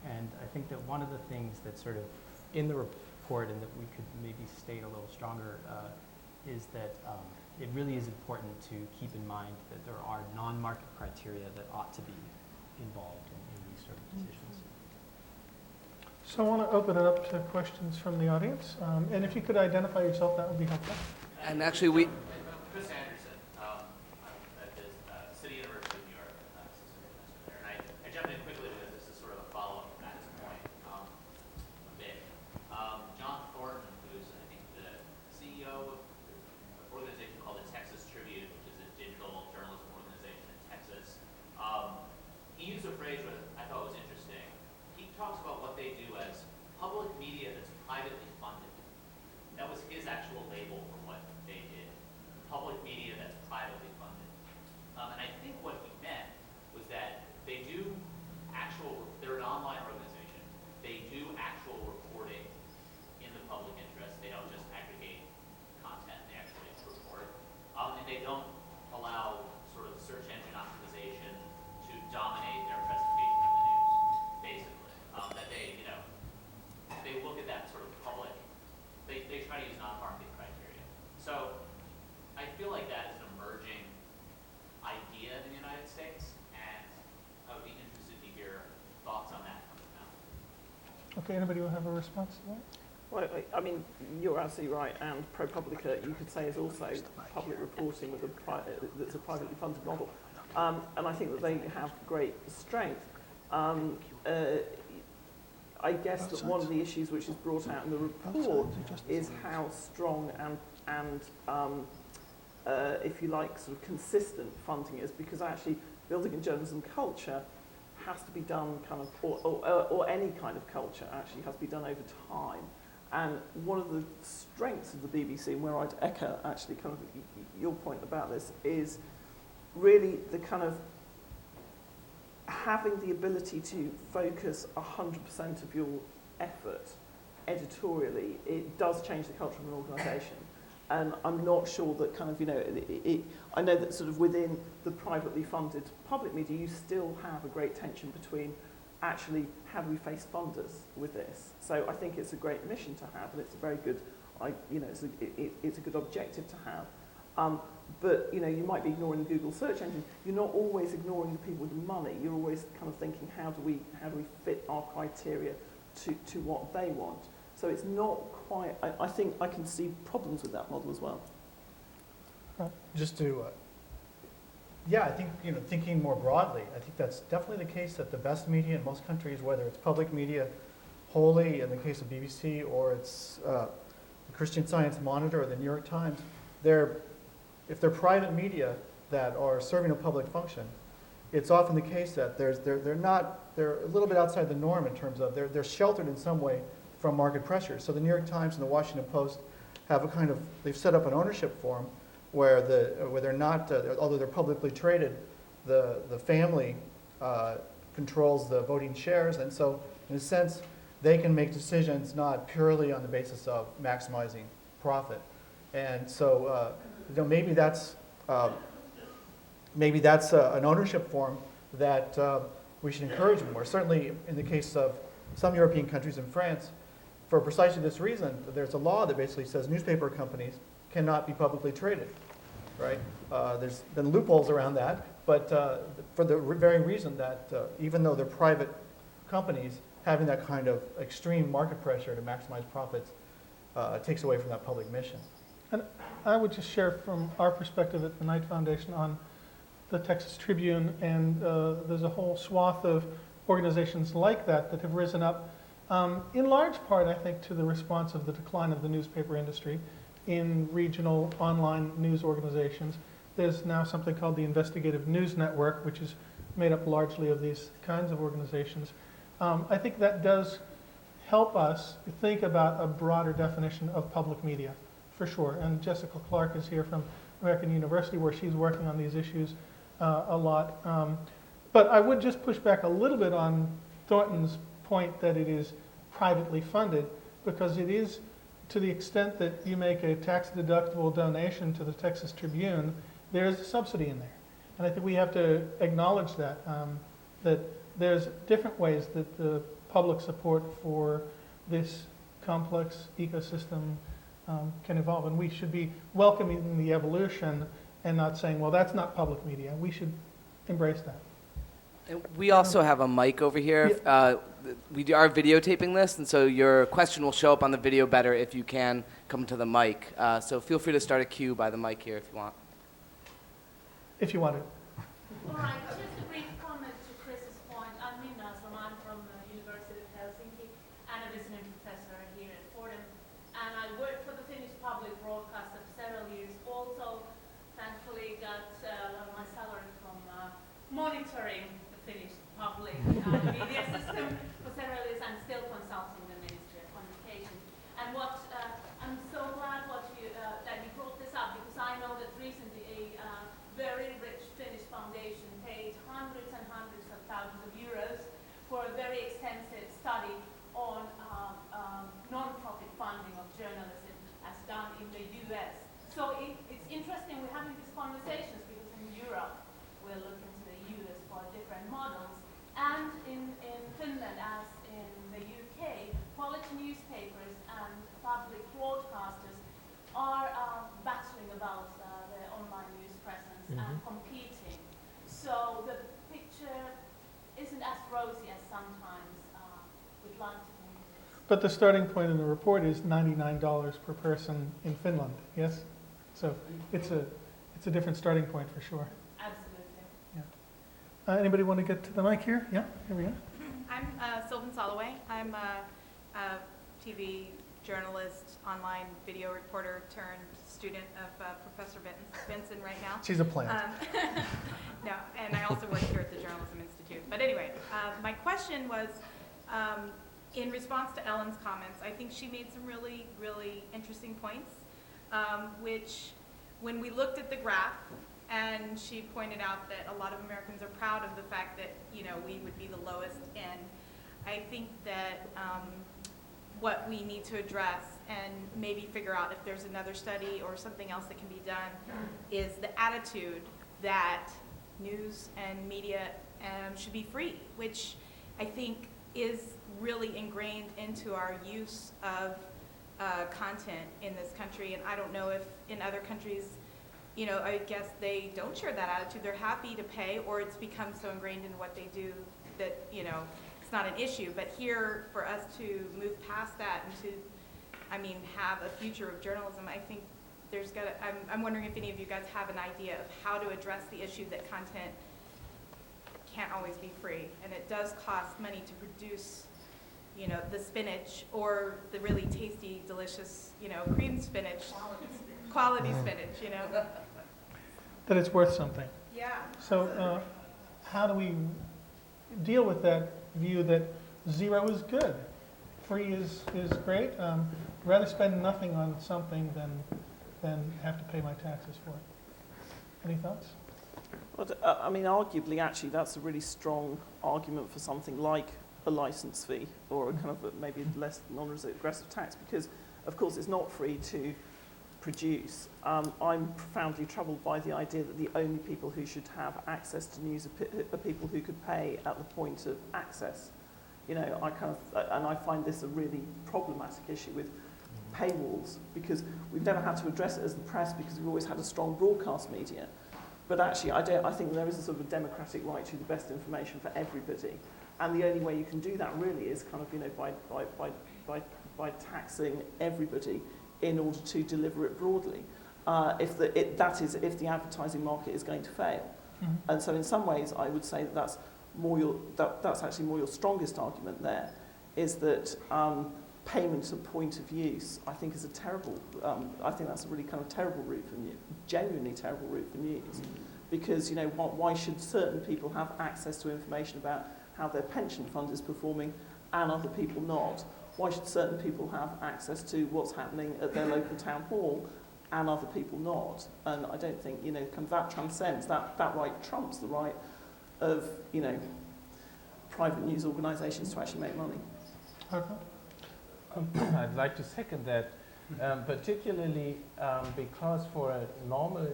And I think that one of the things that's sort of in the report and that we could maybe state a little stronger is that it really is important to keep in mind that there are non-market criteria that ought to be involved in these sort of decisions. So I want to open it up to questions from the audience. And if you could identify yourself, that would be helpful. And actually, Chris Anderson, I'm at the City University of New York, assistant professor there, and I jumped in quickly because this is sort of a follow-up to Matt's point a bit. John Thornton, who's I think the CEO of an organization called the Texas Tribune, which is a digital journalism organization in Texas, he used a phrase that I thought was interesting. He talks about what they do as public media that's privately funded. That was his actual label for what they did. Public media that's privately funded. And I think what he meant was that they do they're an online organization. They do actual reporting in the public interest. They don't just aggregate content, they actually report. And they don't allow sort of search engine optimization to dominate their presentation of the news, basically. That they look at that sort of public, they try to use non-market criteria. So I feel like that is an emerging idea in the United States, and I would be interested to hear thoughts on that coming out. Okay, anybody will have a response to that? Well, I mean, you're absolutely right, and ProPublica, you could say, is also public reporting with that's a privately funded model. And I think that they have great strength. I guess that one of the issues which is brought out in the report is how strong and if you like, sort of consistent funding is, because actually building a journalism culture has to be done kind of, or any kind of culture actually has to be done over time. And one of the strengths of the BBC, and where I'd echo actually kind of your point about this, is really the kind of having the ability to focus 100% of your effort editorially. It does change the culture of an organisation. And I'm not sure that kind of, I know that sort of within the privately funded public media, you still have a great tension between actually how do we face funders with this. So I think it's a great mission to have, and it's a very good, it's a good objective to have. But you might be ignoring the Google search engine. You're not always ignoring the people with the money. You're always kind of thinking, how do we fit our criteria to what they want? So it's not quite. I think I can see problems with that model as well. Just to, I think thinking more broadly, I think that's definitely the case that the best media in most countries, whether it's public media wholly in the case of BBC or it's Christian Science Monitor or the New York Times, if they're private media that are serving a public function, it's often the case that they're a little bit outside the norm in terms of they're sheltered in some way from market pressure. So the New York Times and the Washington Post have they've set up an ownership form where they're not, although they're publicly traded, the family controls the voting shares, and so in a sense they can make decisions not purely on the basis of maximizing profit. And so maybe that's an ownership form that we should encourage more. Certainly in the case of some European countries and France, for precisely this reason, there's a law that basically says newspaper companies cannot be publicly traded, right? There's been loopholes around that, but for the very reason that even though they're private companies, having that kind of extreme market pressure to maximize profits takes away from that public mission. And I would just share from our perspective at the Knight Foundation on the Texas Tribune, and there's a whole swath of organizations like that have risen up, in large part, I think, to the response of the decline of the newspaper industry in regional online news organizations. There's now something called the Investigative News Network, which is made up largely of these kinds of organizations. I think that does help us think about a broader definition of public media, for sure. And Jessica Clark is here from American University, where she's working on these issues a lot. But I would just push back a little bit on Thornton's point that it is privately funded, because it is, to the extent that you make a tax-deductible donation to the Texas Tribune, there's a subsidy in there. And I think we have to acknowledge that, that there's different ways that the public support for this complex ecosystem can evolve. And we should be welcoming the evolution and not saying, well, that's not public media. We should embrace that. We also have a mic over here. We are videotaping this, and so your question will show up on the video better if you can come to the mic. So feel free to start a queue by the mic here if you want. If you want it. All right, just a brief comment to Chris's point. I'm Minna, so I'm from the University of Helsinki and a visiting professor here at Fordham. And I worked for the Finnish public broadcaster for several years. Also, thankfully, got my salary from monitoring the Finnish public media system for several years, and still consulting the Ministry of Communication. And what I'm so glad that you brought this up, because I know that recently a very rich Finnish foundation paid hundreds and hundreds of thousands of euros for a very extensive study on non-profit funding of journalism as done in the US. So it's interesting we're having these conversations, because in Europe we're looking to the US for different models. And in Finland, as in the UK, quality newspapers and public broadcasters are battling about their online news presence and competing. So the picture isn't as rosy as sometimes we'd like to think it is. But the starting point in the report is $99 per person in Finland, yes? So it's a different starting point for sure. Absolutely. Yeah. Anybody want to get to the mic here? Yeah, here we go. I'm Sylvan Soloway. I'm a TV journalist, online video reporter turned student of Professor Benson right now. She's a plant. No, and I also work here at the Journalism Institute. But anyway, my question was, in response to Ellen's comments, I think she made some really, really interesting points, which when we looked at the graph, and she pointed out that a lot of Americans are proud of the fact that, you know, we would be the lowest end. I think that what we need to address and maybe figure out if there's another study or something else that can be done is the attitude that news and media should be free, which I think is really ingrained into our use of content in this country. And I don't know if in other countries, you know, I guess they don't share that attitude. They're happy to pay, or it's become so ingrained in what they do that, you know, it's not an issue. But here, for us to move past that and to, I mean, have a future of journalism, I think there's got to, I'm wondering if any of you guys have an idea of how to address the issue that content can't always be free. And it does cost money to produce you know, the spinach or the really tasty, delicious, you know, creamed spinach, quality spinach, you know. That it's worth something. Yeah. So how do we deal with that view that zero is good? Free is great. Rather spend nothing on something than have to pay my taxes for it. Any thoughts? Well, I mean, arguably, actually, that's a really strong argument for something like a license fee or a kind of maybe less non-aggressive tax, because, of course, it's not free to produce. I'm profoundly troubled by the idea that the only people who should have access to news are people who could pay at the point of access. You know, I find this a really problematic issue with paywalls, because we've never had to address it as the press because we've always had a strong broadcast media. But actually, I think there is a sort of a democratic right to the best information for everybody. And the only way you can do that really is kind of, you know, by taxing everybody in order to deliver it broadly. If the advertising market is going to fail. Mm-hmm. And so in some ways, I would say that's actually more your strongest argument there, is that payment at point of use, I think, is a terrible, I think that's a really kind of terrible route for news, genuinely terrible route for news. Because, you know, why should certain people have access to information about how their pension fund is performing and other people not? Why should certain people have access to what's happening at their local town hall and other people not? And I don't think, you know, that transcends, that right trumps the right of, you know, private news organisations to actually make money. I'd like to second that, particularly because for a normal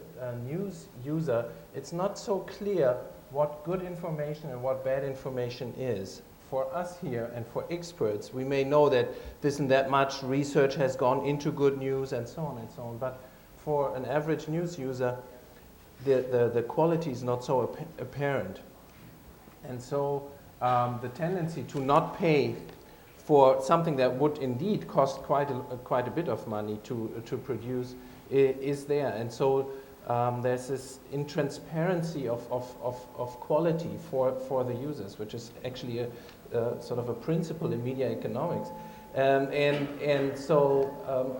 news user, it's not so clear what good information and what bad information is. For us here and for experts, we may know that this and that much research has gone into good news and so on and so on, but for an average news user, the quality is not so apparent. And so the tendency to not pay for something that would indeed cost quite a bit of money to produce is there. And so there's this intransparency of quality for the users, which is actually a sort of a principle in media economics. And so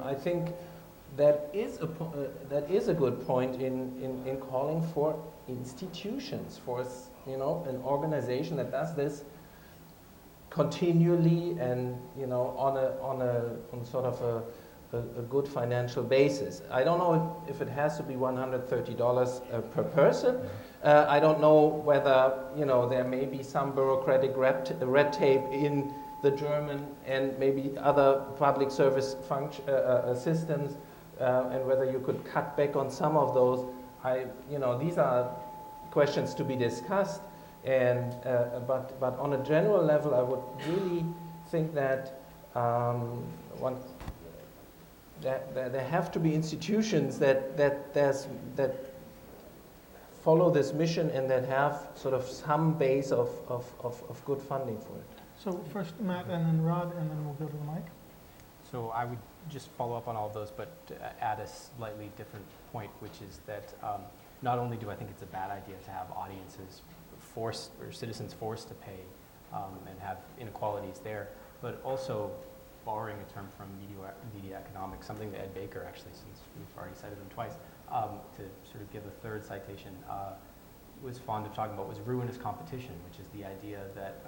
I think that is a good point in calling for institutions, for, you know, an organization that does this continually and, you know, on sort of a good financial basis. I don't know if it has to be $130 per person. I don't know whether, you know, there may be some bureaucratic red tape in the German and maybe other public service systems, and whether you could cut back on some of those. You know, these are questions to be discussed. And but on a general level, I would really think that there have to be institutions that follow this mission and that have sort of some base of good funding for it. So first Matt and then Rod, and then we'll go to the mic. So I would just follow up on all of those, but add a slightly different point, which is that not only do I think it's a bad idea to have audiences forced or citizens forced to pay and have inequalities there, but also, borrowing a term from media economics, something that Ed Baker actually, since we've already cited him twice, to sort of give a third citation, was fond of talking about was ruinous competition, which is the idea that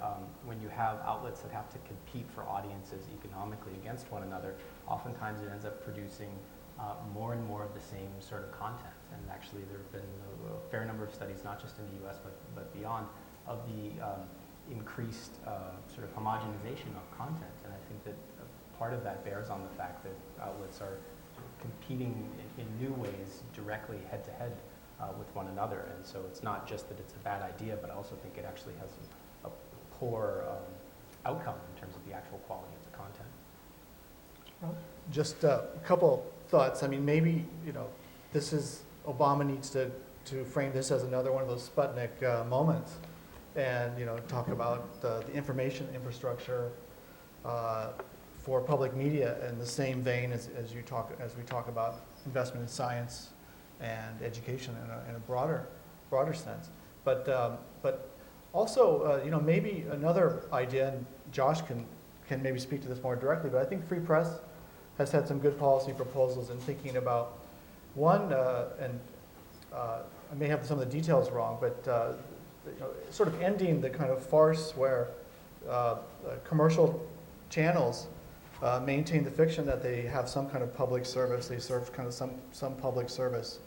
when you have outlets that have to compete for audiences economically against one another, oftentimes it ends up producing more and more of the same sort of content. And actually there have been a fair number of studies, not just in the US, but beyond, of the increased sort of homogenization of content. And I think that part of that bears on the fact that outlets are competing in new ways directly head-to-head with one another. And so it's not just that it's a bad idea, but I also think it actually has a poor outcome in terms of the actual quality of the content. Just a couple thoughts. I mean, maybe, you know, this is, Obama needs to frame this as another one of those Sputnik moments, and, you know, talk about the information infrastructure for public media in the same vein as we talk about investment in science and education in a broader sense. But also, you know, maybe another idea, and Josh can can maybe speak to this more directly, but I think Free Press has had some good policy proposals in thinking about, one, I may have some of the details wrong, but sort of ending the kind of farce where commercial channels maintain the fiction that they have some kind of public service, they serve kind of some public service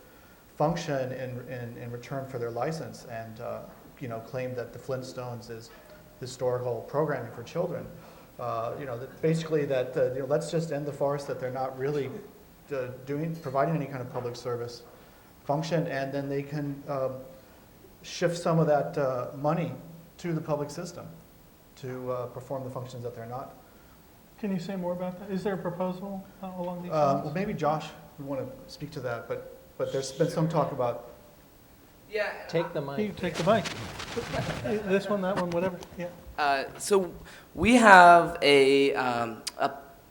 function in return for their license, and claim that the Flintstones is historical programming for children. Basically that let's just end the farce that they're not really providing any kind of public service function, and then they can shift some of that money to the public system to perform the functions that they're not. Can you say more about that? Is there a proposal along these lines? Well, maybe Josh would want to speak to that, but there's been some talk about. Yeah. Take the mic. You take the mic. This one, that one, whatever. Yeah. So we have a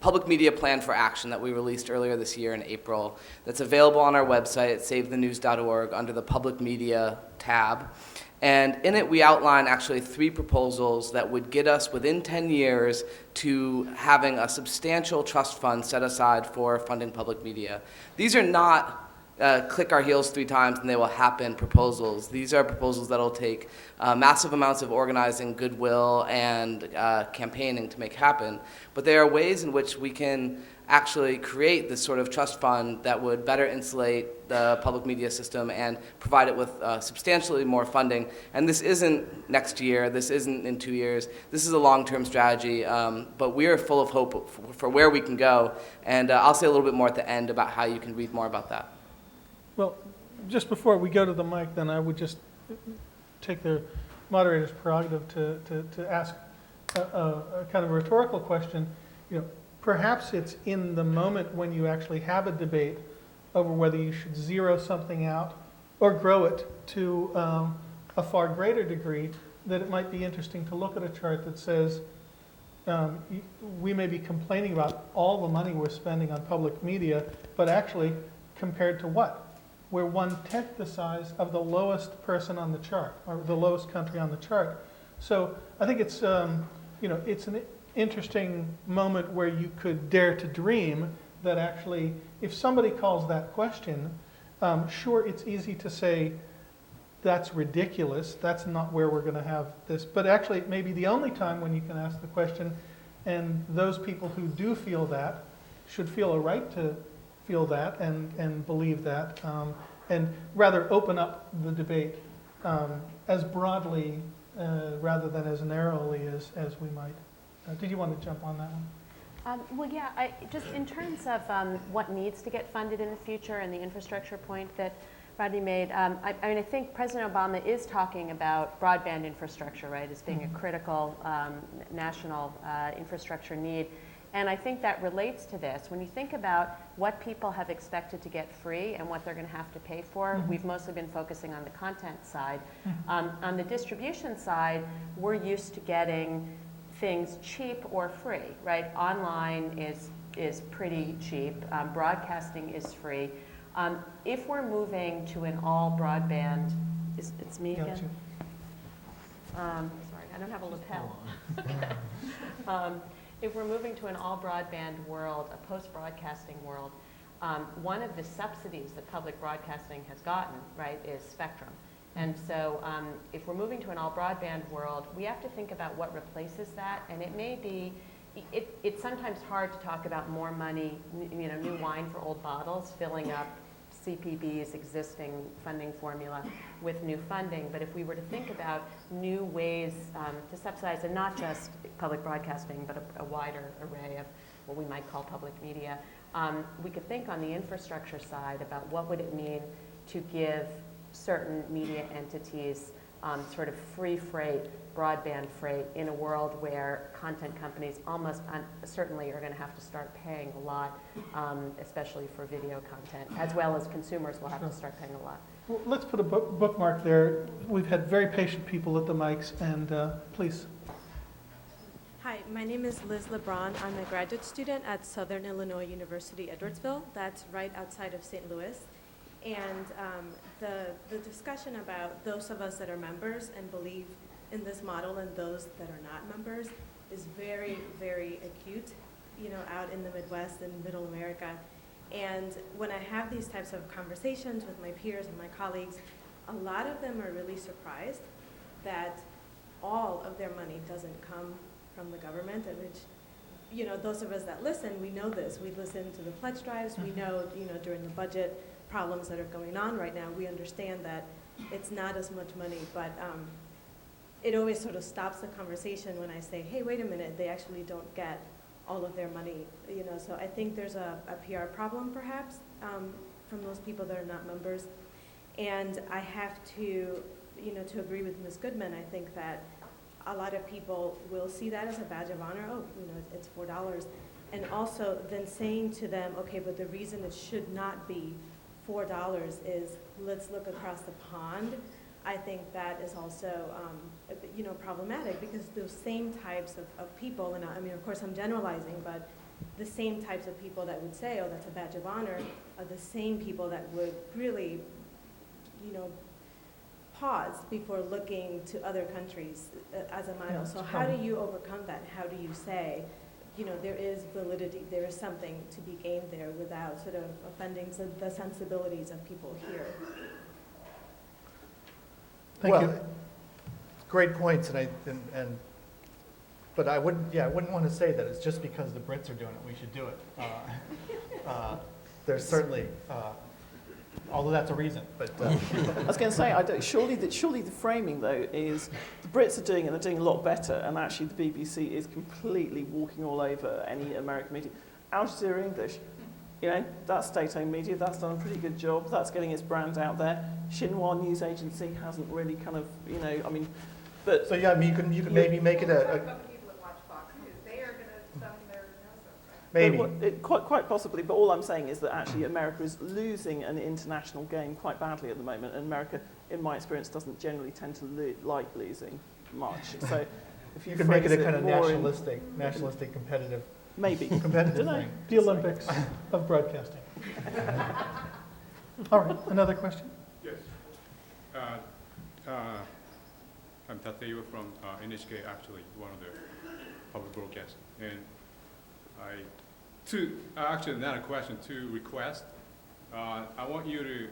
public media plan for action that we released earlier this year in April that's available on our website at savethenews.org under the public media tab. And in it, we outline actually 3 proposals that would get us within 10 years to having a substantial trust fund set aside for funding public media. These are not click our heels 3 times and they will happen proposals. These are proposals that will take massive amounts of organizing, goodwill, and campaigning to make happen. But there are ways in which we can actually create this sort of trust fund that would better insulate the public media system and provide it with substantially more funding. And this isn't next year, this isn't in 2 years, this is a long-term strategy, but we are full of hope for where we can go. And I'll say a little bit more at the end about how you can read more about that. Well, just before we go to the mic, then I would just take the moderator's prerogative to ask a kind of rhetorical question. Perhaps it's in the moment when you actually have a debate over whether you should zero something out or grow it to a far greater degree that it might be interesting to look at a chart that says we may be complaining about all the money we're spending on public media, but actually compared to what? We're 1/10 the size of the lowest person on the chart, or the lowest country on the chart. So I think it's it's an interesting moment where you could dare to dream that actually, if somebody calls that question, sure, it's easy to say that's ridiculous, that's not where we're going to have this, but actually it may be the only time when you can ask the question, and those people who do feel that should feel a right to feel that and believe that, and rather open up the debate as broadly rather than as narrowly as we might. Did you want to jump on that one? Well, yeah, just in terms of what needs to get funded in the future and the infrastructure point that Rodney made, I think President Obama is talking about broadband infrastructure, right, as being a critical national infrastructure need. And I think that relates to this. When you think about what people have expected to get free and what they're going to have to pay for, we've mostly been focusing on the content side. On the distribution side, we're used to getting things cheap or free, right? Online is pretty cheap. Broadcasting is free. If we're moving to an all broadband, it's me again? Sorry, I don't have a lapel. Okay. If we're moving to an all broadband world, a post-broadcasting world, one of the subsidies that public broadcasting has gotten, right, is spectrum. And so if we're moving to an all broadband world, we have to think about what replaces that. And it may be, it's sometimes hard to talk about more money, new wine for old bottles, filling up CPB's existing funding formula with new funding. But if we were to think about new ways to subsidize, and not just public broadcasting, but a wider array of what we might call public media, we could think on the infrastructure side about what would it mean to give certain media entities sort of free freight, broadband freight, in a world where content companies almost certainly are going to have to start paying a lot, especially for video content, as well as consumers will have to start paying a lot. Well, let's put a bookmark there. We've had very patient people at the mics, and please. Hi, my name is Liz LeBron. I'm a graduate student at Southern Illinois University, Edwardsville. That's right outside of St. Louis. And the discussion about those of us that are members and believe in this model and those that are not members is very, very acute, you know, out in the Midwest and Middle America. And when I have these types of conversations with my peers and my colleagues, a lot of them are really surprised that all of their money doesn't come from the government, at which, you know, those of us that listen, we know this. We listen to the pledge drives. We know, you know, during the budget problems that are going on right now, we understand that it's not as much money, but it always sort of stops the conversation when I say, hey, wait a minute, they actually don't get all of their money, you know. So I think there's a PR problem perhaps from those people that are not members. And I have to, you know, to agree with Ms. Goodman, I think that a lot of people will see that as a badge of honor. Oh, you know, it's $4. And also then saying to them, okay, but the reason it should not be $4 is let's look across the pond. I think that is also, you know, problematic, because those same types of people, and I mean, of course I'm generalizing, but the same types of people that would say, oh, that's a badge of honor, are the same people that would really, you know, pause before looking to other countries as a model. So how do you overcome that? How do you say, you know, there is validity, there is something to be gained there without sort of offending the sensibilities of people here? Thank you. Great points, but I wouldn't want to say that it's just because the Brits are doing it, we should do it. There's certainly, although that's a reason, but. I was going to say, surely the framing though is the Brits are doing it, they're doing a lot better, and actually the BBC is completely walking all over any American media. Al Jazeera English, you know, that's state-owned media, that's done a pretty good job, that's getting its brand out there. Xinhua News Agency hasn't really kind of, you know, I mean, but. So yeah, I mean, you could maybe make it a maybe. Quite possibly, but all I'm saying is that actually America is losing an international game quite badly at the moment, and America, in my experience, doesn't generally tend to like losing much. So if you could make it a kind of nationalistic, competitive, competitive thing. The Olympics of broadcasting. All right, another question? Yes. I'm Tateo from NHK, actually, one of the public broadcasts. And actually not a question, to request. I want you to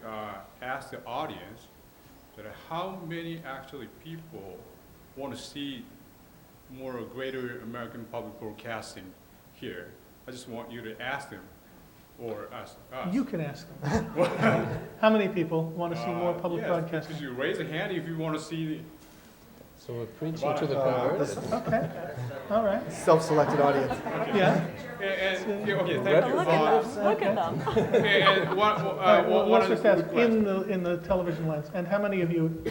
ask the audience that how many actually people want to see more or greater American public broadcasting here. I just want you to ask them, or ask us. You can ask them. How many people want to see more public broadcasting? Because you raise a hand if you want to see. So we're preaching to the converted. Okay, all right. Self-selected audience. Yeah. Okay, thank you. Look at them. Let's just ask in the television lens. And how many of you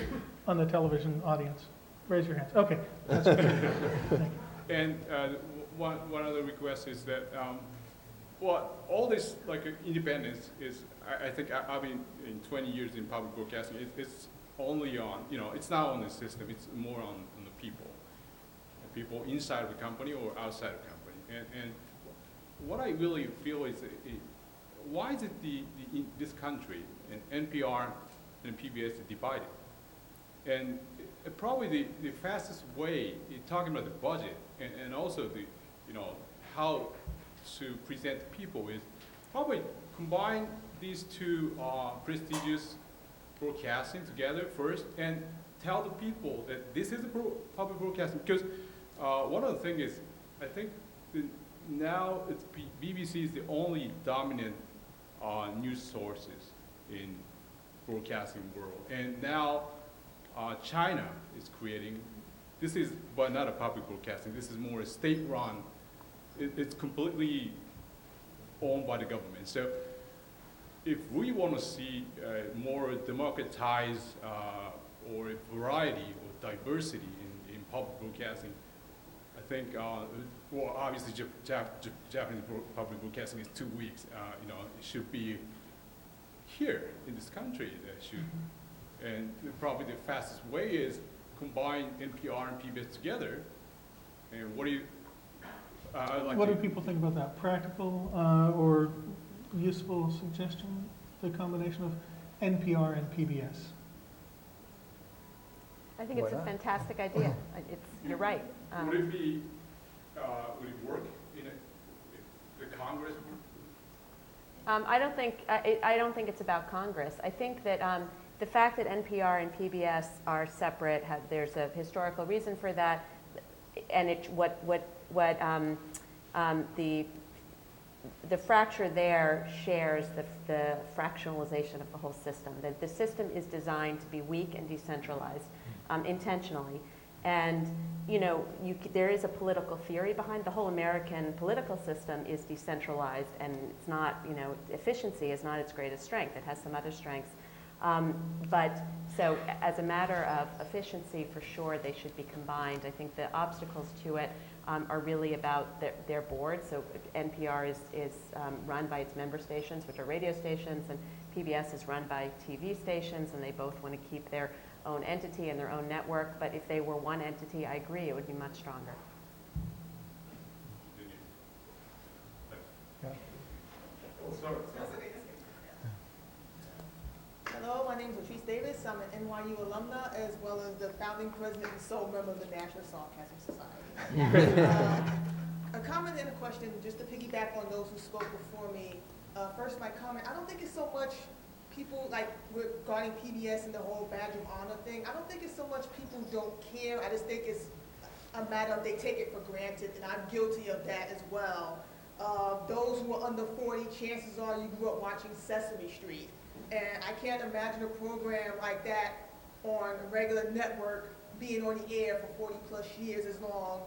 on the television audience? Raise your hands. Okay. That's good. And one other request is that, all this like independence is, I think I've been in 20 years in public broadcasting. It's only on, you know, it's not on the system. It's more on the people inside of the company or outside of the company. And what I really feel is, why is it in this country, and NPR and PBS are divided? And probably the fastest way in talking about the budget and also the, you know, how to present people is probably combine these two prestigious broadcasting together first and tell the people that this is a public broadcasting. Because one of the things is, I think now it's BBC is the only dominant news sources in broadcasting world. And now China is creating, this is, but not a public broadcasting, this is more a state-run, it's completely owned by the government. So if we want to see more democratized or a variety or diversity in public broadcasting, I think, well, obviously Japanese public broadcasting is 2 weeks. You know, it should be here in this country. That should, and probably the fastest way is combine NPR and PBS together. And what do you? What do people think about that? Practical or useful suggestion? The combination of NPR and PBS. I think it's a fantastic idea. You're right. Would it be would it work in the Congress? I don't think it's about Congress. I think that the fact that NPR and PBS are separate, there's a historical reason for that, and the fracture there shares the fractionalization of the whole system. That the system is designed to be weak and decentralized intentionally. And there is a political theory behind the whole American political system is decentralized, and it's not, efficiency is not its greatest strength. It has some other strengths. But so as a matter of efficiency, for sure, they should be combined. I think the obstacles to it are really about their board. So NPR is run by its member stations, which are radio stations, and PBS is run by TV stations, and they both want to keep their own entity and their own network. But if they were one entity, I agree, it would be much stronger. Hello, my name is Latrice Davis. I'm an NYU alumna as well as the founding president and sole member of the National Sarcasm Society. A comment and a question, just to piggyback on those who spoke before me. First, my comment, I don't think it's so much people, like regarding PBS and the whole badge of honor thing, I don't think it's so much people don't care. I just think it's a matter of they take it for granted, and I'm guilty of that as well. Those who are under 40, chances are you grew up watching Sesame Street. And I can't imagine a program like that on a regular network being on the air for 40 plus years as long.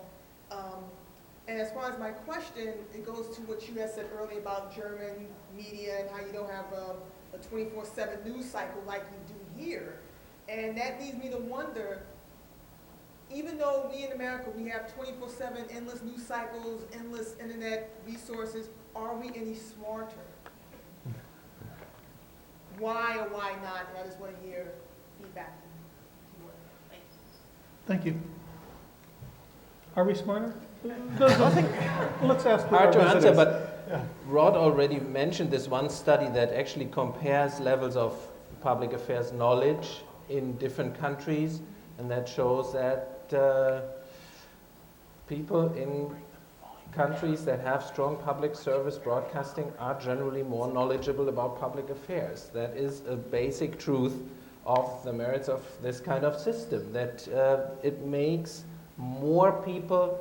And as far as my question, it goes to what you had said earlier about German media and how you don't have a 24/7 news cycle like you do here. And that leads me to wonder, even though we in America, we have 24/7 endless news cycles, endless internet resources, are we any smarter? Why or why not? And I just want to hear feedback. Thank you. Are we smarter? Let's ask. Hard to answer, but Rod already mentioned this one study that actually compares levels of public affairs knowledge in different countries, and that shows that people in countries that have strong public service broadcasting are generally more knowledgeable about public affairs. That is a basic truth of the merits of this kind of system, that it makes more people,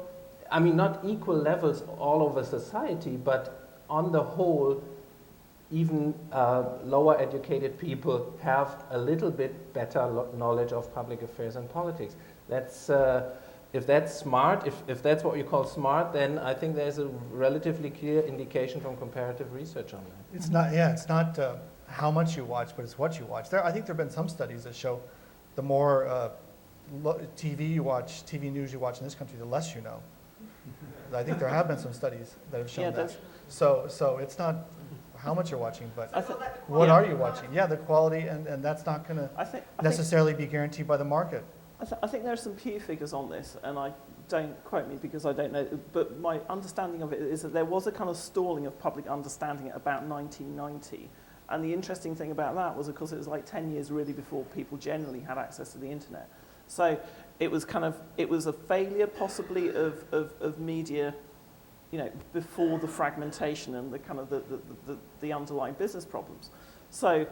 I mean, not equal levels all over society, but on the whole, even lower educated people have a little bit better knowledge of public affairs and politics. That's if that's smart, if that's what you call smart, then I think there's a relatively clear indication from comparative research on that. It's not how much you watch, but it's what you watch. I think there have been some studies that show the more TV you watch, TV news you watch in this country, the less you know. I think there have been some studies that have shown that. So it's not how much you're watching, but what are you watching? Yeah, the quality, and that's not going to necessarily be guaranteed by the market. I think there are some Pew figures on this, and I don't quote me because I don't know, but my understanding of it is that there was a kind of stalling of public understanding at about 1990. And the interesting thing about that was, of course, it was like 10 years really before people generally had access to the internet. So it was a failure possibly of media, before the fragmentation and the kind of the underlying business problems. So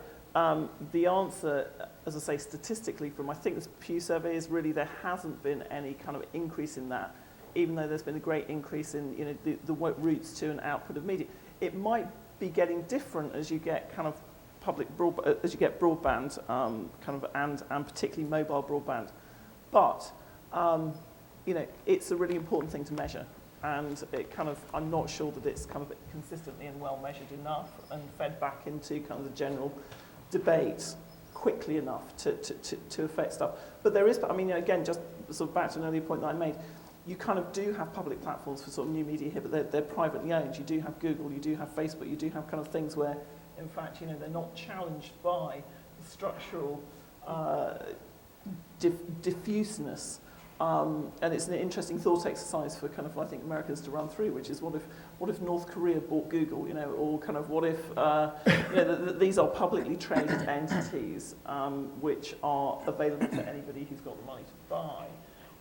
the answer, as I say, statistically from I think this Pew survey is really there hasn't been any kind of increase in that, even though there's been a great increase in the routes to and output of media. It might be getting different as you get kind of as you get broadband and particularly mobile broadband, but it's a really important thing to measure. And I'm not sure that it's kind of consistently and well measured enough and fed back into kind of the general debate quickly enough to affect stuff. But there is, again, just sort of back to an earlier point that I made, you kind of do have public platforms for sort of new media here, but they're privately owned. You do have Google, you do have Facebook, you do have kind of things where, in fact, they're not challenged by the structural diffuseness. And it's an interesting thought exercise for kind of, I think, Americans to run through, which is what if North Korea bought Google, or kind of what if, these are publicly traded entities which are available to anybody who's got the money to buy.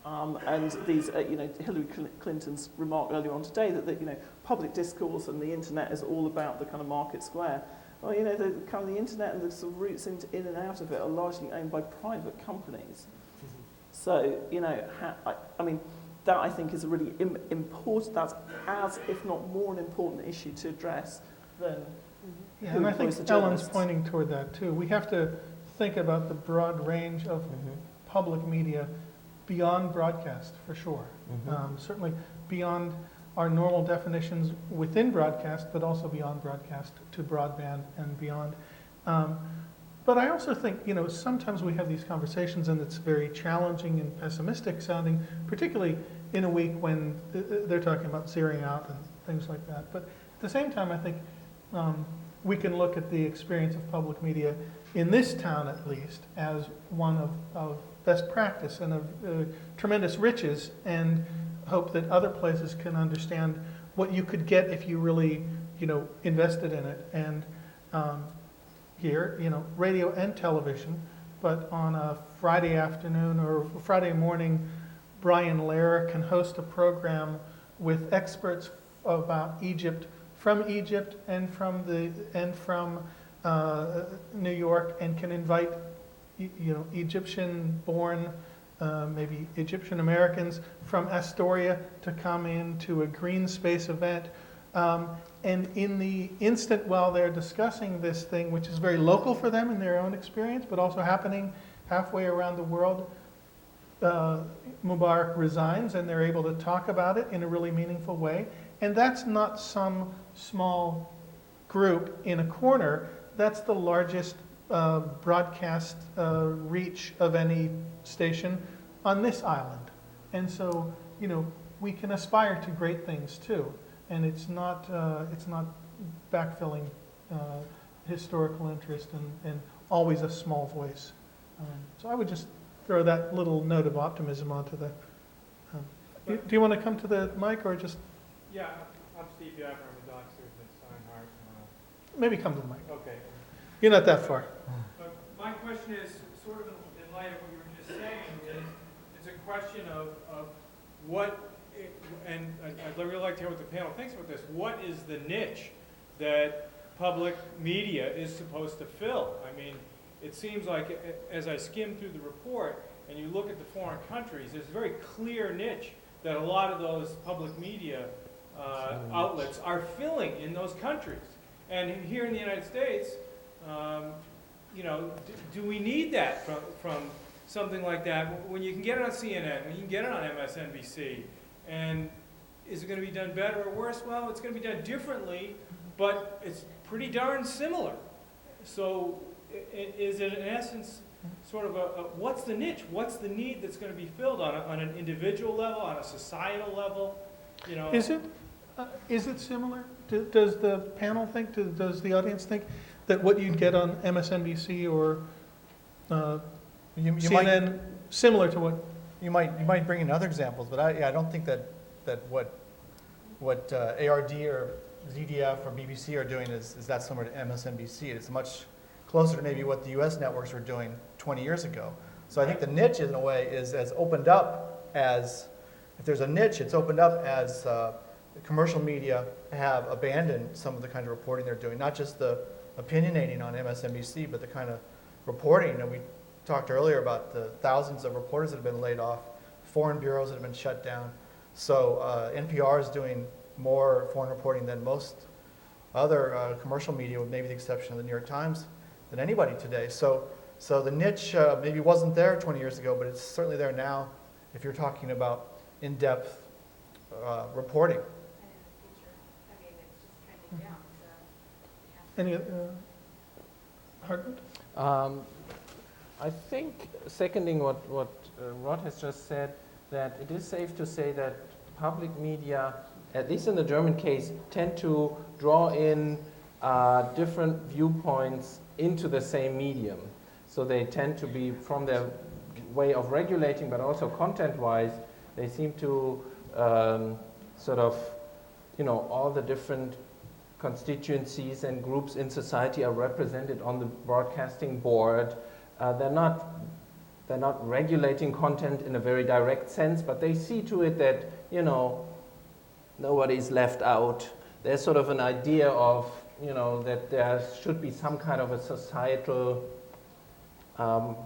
And these, Hillary Clinton's remark earlier on today that public discourse and the internet is all about the kind of market square. Well, the internet and the sort of routes in and out of it are largely owned by private companies. So, that I think is a really important, that's as, if not more, an important issue to address than Yeah, and I think Ellen's pointing toward that too. We have to think about the broad range of public media beyond broadcast, for sure. Certainly beyond our normal definitions within broadcast, but also beyond broadcast to broadband and beyond. But I also think, sometimes we have these conversations and it's very challenging and pessimistic sounding, particularly in a week when they're talking about zeroing out and things like that. But at the same time, I think we can look at the experience of public media in this town, at least, as one of best practice and of tremendous riches, and hope that other places can understand what you could get if you really, invested in it. And here, radio and television, but on a Friday afternoon or Friday morning, Brian Lehrer can host a program with experts about Egypt, from Egypt and from New York, and can invite Egyptian-born, maybe Egyptian Americans from Astoria to come into a green space event. And in the instant while they're discussing this thing, which is very local for them in their own experience, but also happening halfway around the world, Mubarak resigns, and they're able to talk about it in a really meaningful way. And that's not some small group in a corner. That's the largest broadcast reach of any station on this island. And so, we can aspire to great things too. And it's not backfilling historical interest and always a small voice. So I would just throw that little note of optimism onto the. Do you want to come to the mic or just? Yeah, I'm Steve Yavner. I'm a doc student at Steinhardt. Maybe come to the mic. Okay. You're not that far. But my question is sort of in light of what you were just saying. It's a question of what. And I'd really like to hear what the panel thinks about this. What is the niche that public media is supposed to fill? I mean, it seems like as I skim through the report and you look at the foreign countries, there's a very clear niche that a lot of those public media outlets are filling in those countries. And here in the United States, do we need that from something like that? When you can get it on CNN, when you can get it on MSNBC, and is it going to be done better or worse? Well, it's going to be done differently, but it's pretty darn similar. So is it in essence sort of what's the niche? What's the need that's going to be filled on an individual level, on a societal level? Is it similar? Does the panel think, does the audience think that what you'd get on MSNBC or CNN similar to what? You might bring in other examples, but I don't think that what ARD or ZDF or BBC are doing is that similar to MSNBC. It's much closer to maybe what the U.S. networks were doing 20 years ago. So I think the niche, in a way, is as opened up as, if there's a niche, it's opened up as the commercial media have abandoned some of the kind of reporting they're doing, not just the opinionating on MSNBC, but the kind of reporting. We talked earlier about the thousands of reporters that have been laid off, foreign bureaus that have been shut down. So NPR is doing more foreign reporting than most other commercial media, with maybe the exception of the New York Times, than anybody today. So the niche maybe wasn't there 20 years ago, but it's certainly there now if you're talking about in-depth reporting. Any Hartmut? I think, seconding what Rod has just said, that it is safe to say that public media, at least in the German case, tend to draw in different viewpoints into the same medium. So they tend to be, from their way of regulating, but also content-wise, they seem to sort of, all the different constituencies and groups in society are represented on the broadcasting board. They're not they're not regulating content in a very direct sense, but they see to it that, you know, nobody's left out. There's sort of an idea of, you know, that there should be some kind of a societal, I'm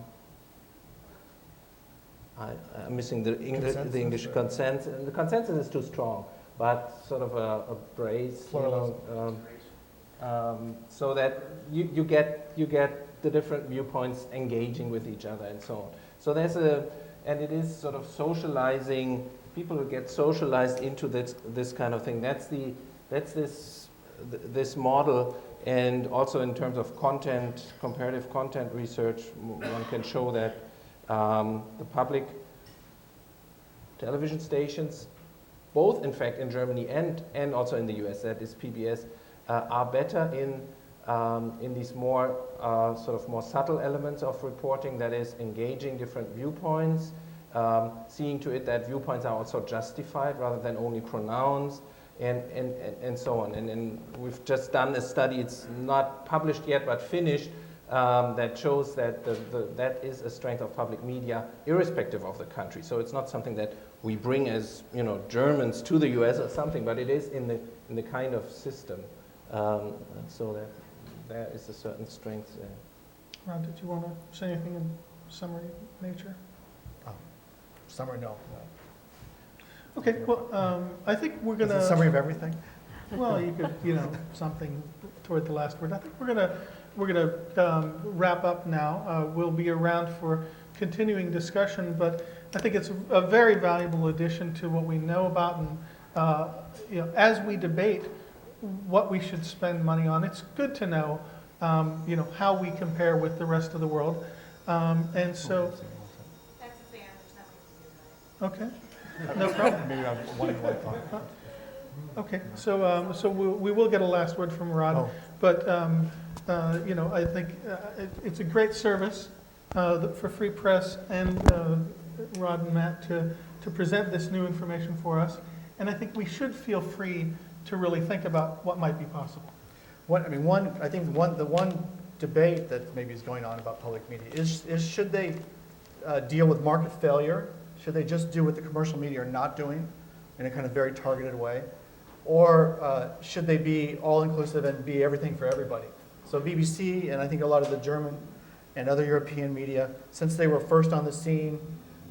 missing the English consensus. The consensus is too strong, but sort of a brace, you know, so that you get the different viewpoints engaging with each other and so on. So there's and it is sort of socializing. People will get socialized into this kind of thing. That's this model, and also in terms of content, comparative content research, one can show that the public television stations, both in fact in Germany and also in the US, that is PBS, are better in these more sort of more subtle elements of reporting, that is engaging different viewpoints, seeing to it that viewpoints are also justified rather than only pronounced, and so on. And we've just done a study, it's not published yet but finished, that shows that that is a strength of public media irrespective of the country. So it's not something that we bring as, you know, Germans to the US or something, but it is in the kind of system. So that there is a certain strength there. Ron, did you want to say anything in summary nature? Summary, no. Okay, well, I think we're going to... Summary of everything? Well, you could, you know, something toward the last word. I think we're gonna wrap up now. We'll be around for continuing discussion, but I think it's a very valuable addition to what we know about, and you know, as we debate what we should spend money on, it's good to know, you know, how we compare with the rest of the world, and so. Okay, no problem. Maybe I have one thought. Okay, so we will get a last word from Rod, but you know, I think it's a great service for Free Press and Rod and Matt to present this new information for us, and I think we should feel free to really think about what might be possible. I think the one debate that maybe is going on about public media is should they deal with market failure? Should they just do what the commercial media are not doing in a kind of very targeted way? Or should they be all-inclusive and be everything for everybody? So BBC, and I think a lot of the German and other European media, since they were first on the scene,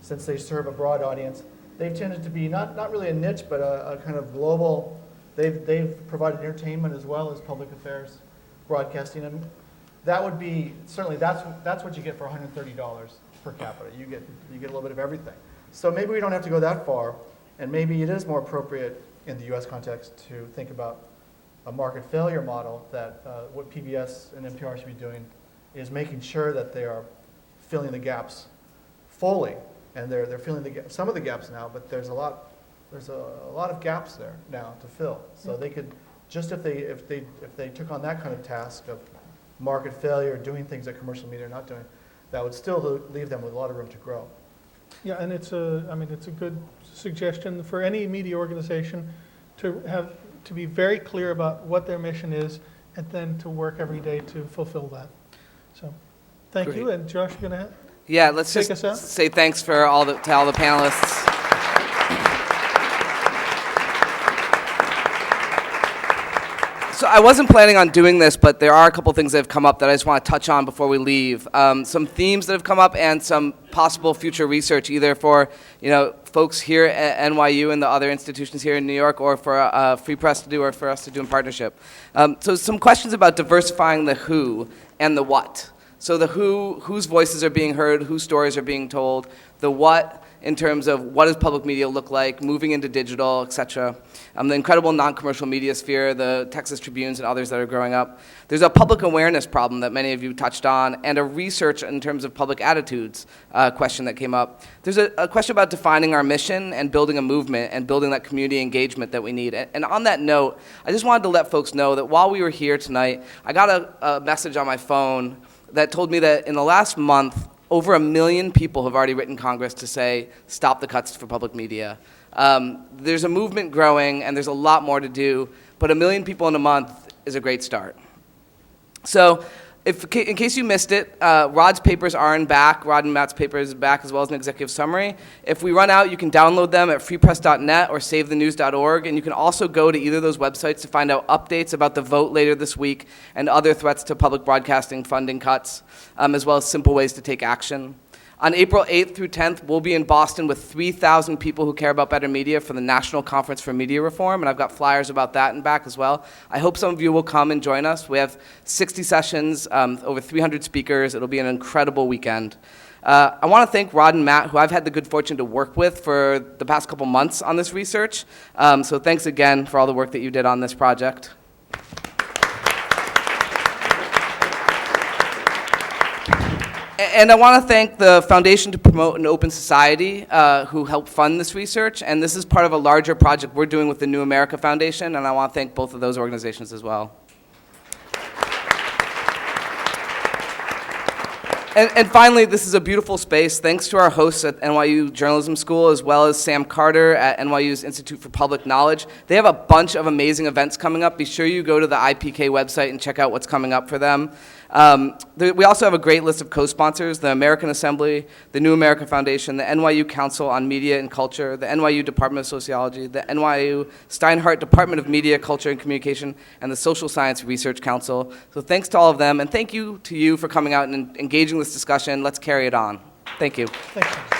since they serve a broad audience, they've tended to be not really a niche, but a kind of global. They've provided entertainment as well as public affairs broadcasting, and that would be certainly that's what you get for $130 per capita. You get a little bit of everything. So maybe we don't have to go that far, and maybe it is more appropriate in the U.S. context to think about a market failure model, that what PBS and NPR should be doing is making sure that they are filling the gaps fully, and they're filling some of the gaps now, but there's a lot of gaps there now to fill. So they could, just if they took on that kind of task of market failure, doing things that commercial media are not doing, that would still leave them with a lot of room to grow. Yeah, and it's a good suggestion for any media organization to be very clear about what their mission is, and then to work every day to fulfill that. So, thank you. And Josh, you're gonna let's take just us out? say thanks to all the panelists. So I wasn't planning on doing this, but there are a couple things that have come up that I just want to touch on before we leave. Some themes that have come up and some possible future research, either for folks here at NYU and the other institutions here in New York, or for Free Press to do, or for us to do in partnership. So some questions about diversifying the who and the what. So the who, whose voices are being heard, whose stories are being told. The what, in terms of what does public media look like, moving into digital, et cetera. The incredible non-commercial media sphere, the Texas Tribunes and others that are growing up. There's a public awareness problem that many of you touched on, and a research in terms of public attitudes question that came up. There's a question about defining our mission and building a movement and building that community engagement that we need. And on that note, I just wanted to let folks know that while we were here tonight, I got a message on my phone that told me that in the last month, over 1 million people have already written Congress to say, stop the cuts for public media. There's a movement growing, and there's a lot more to do, but 1 million people in a month is a great start. So In case you missed it, Rod's papers are in back. Rod and Matt's papers are back, as well as an executive summary. If we run out, you can download them at freepress.net or savethenews.org, and you can also go to either of those websites to find out updates about the vote later this week and other threats to public broadcasting funding cuts, as well as simple ways to take action. On April 8th through 10th, we'll be in Boston with 3,000 people who care about better media for the National Conference for Media Reform, and I've got flyers about that in back as well. I hope some of you will come and join us. We have 60 sessions, over 300 speakers. It'll be an incredible weekend. I want to thank Rod and Matt, who I've had the good fortune to work with for the past couple months on this research. So thanks again for all the work that you did on this project. And I want to thank the Foundation to Promote an Open Society, who helped fund this research. And this is part of a larger project we're doing with the New America Foundation, and I want to thank both of those organizations as well. And finally, this is a beautiful space. Thanks to our hosts at NYU Journalism School, as well as Sam Carter at NYU's Institute for Public Knowledge. They have a bunch of amazing events coming up. Be sure you go to the IPK website and check out what's coming up for them. We also have a great list of co-sponsors: the American Assembly, the New America Foundation, the NYU Council on Media and Culture, the NYU Department of Sociology, the NYU Steinhardt Department of Media, Culture, and Communication, and the Social Science Research Council. So thanks to all of them, and thank you to you for coming out and engaging this discussion. Let's carry it on. Thank you. Thank you.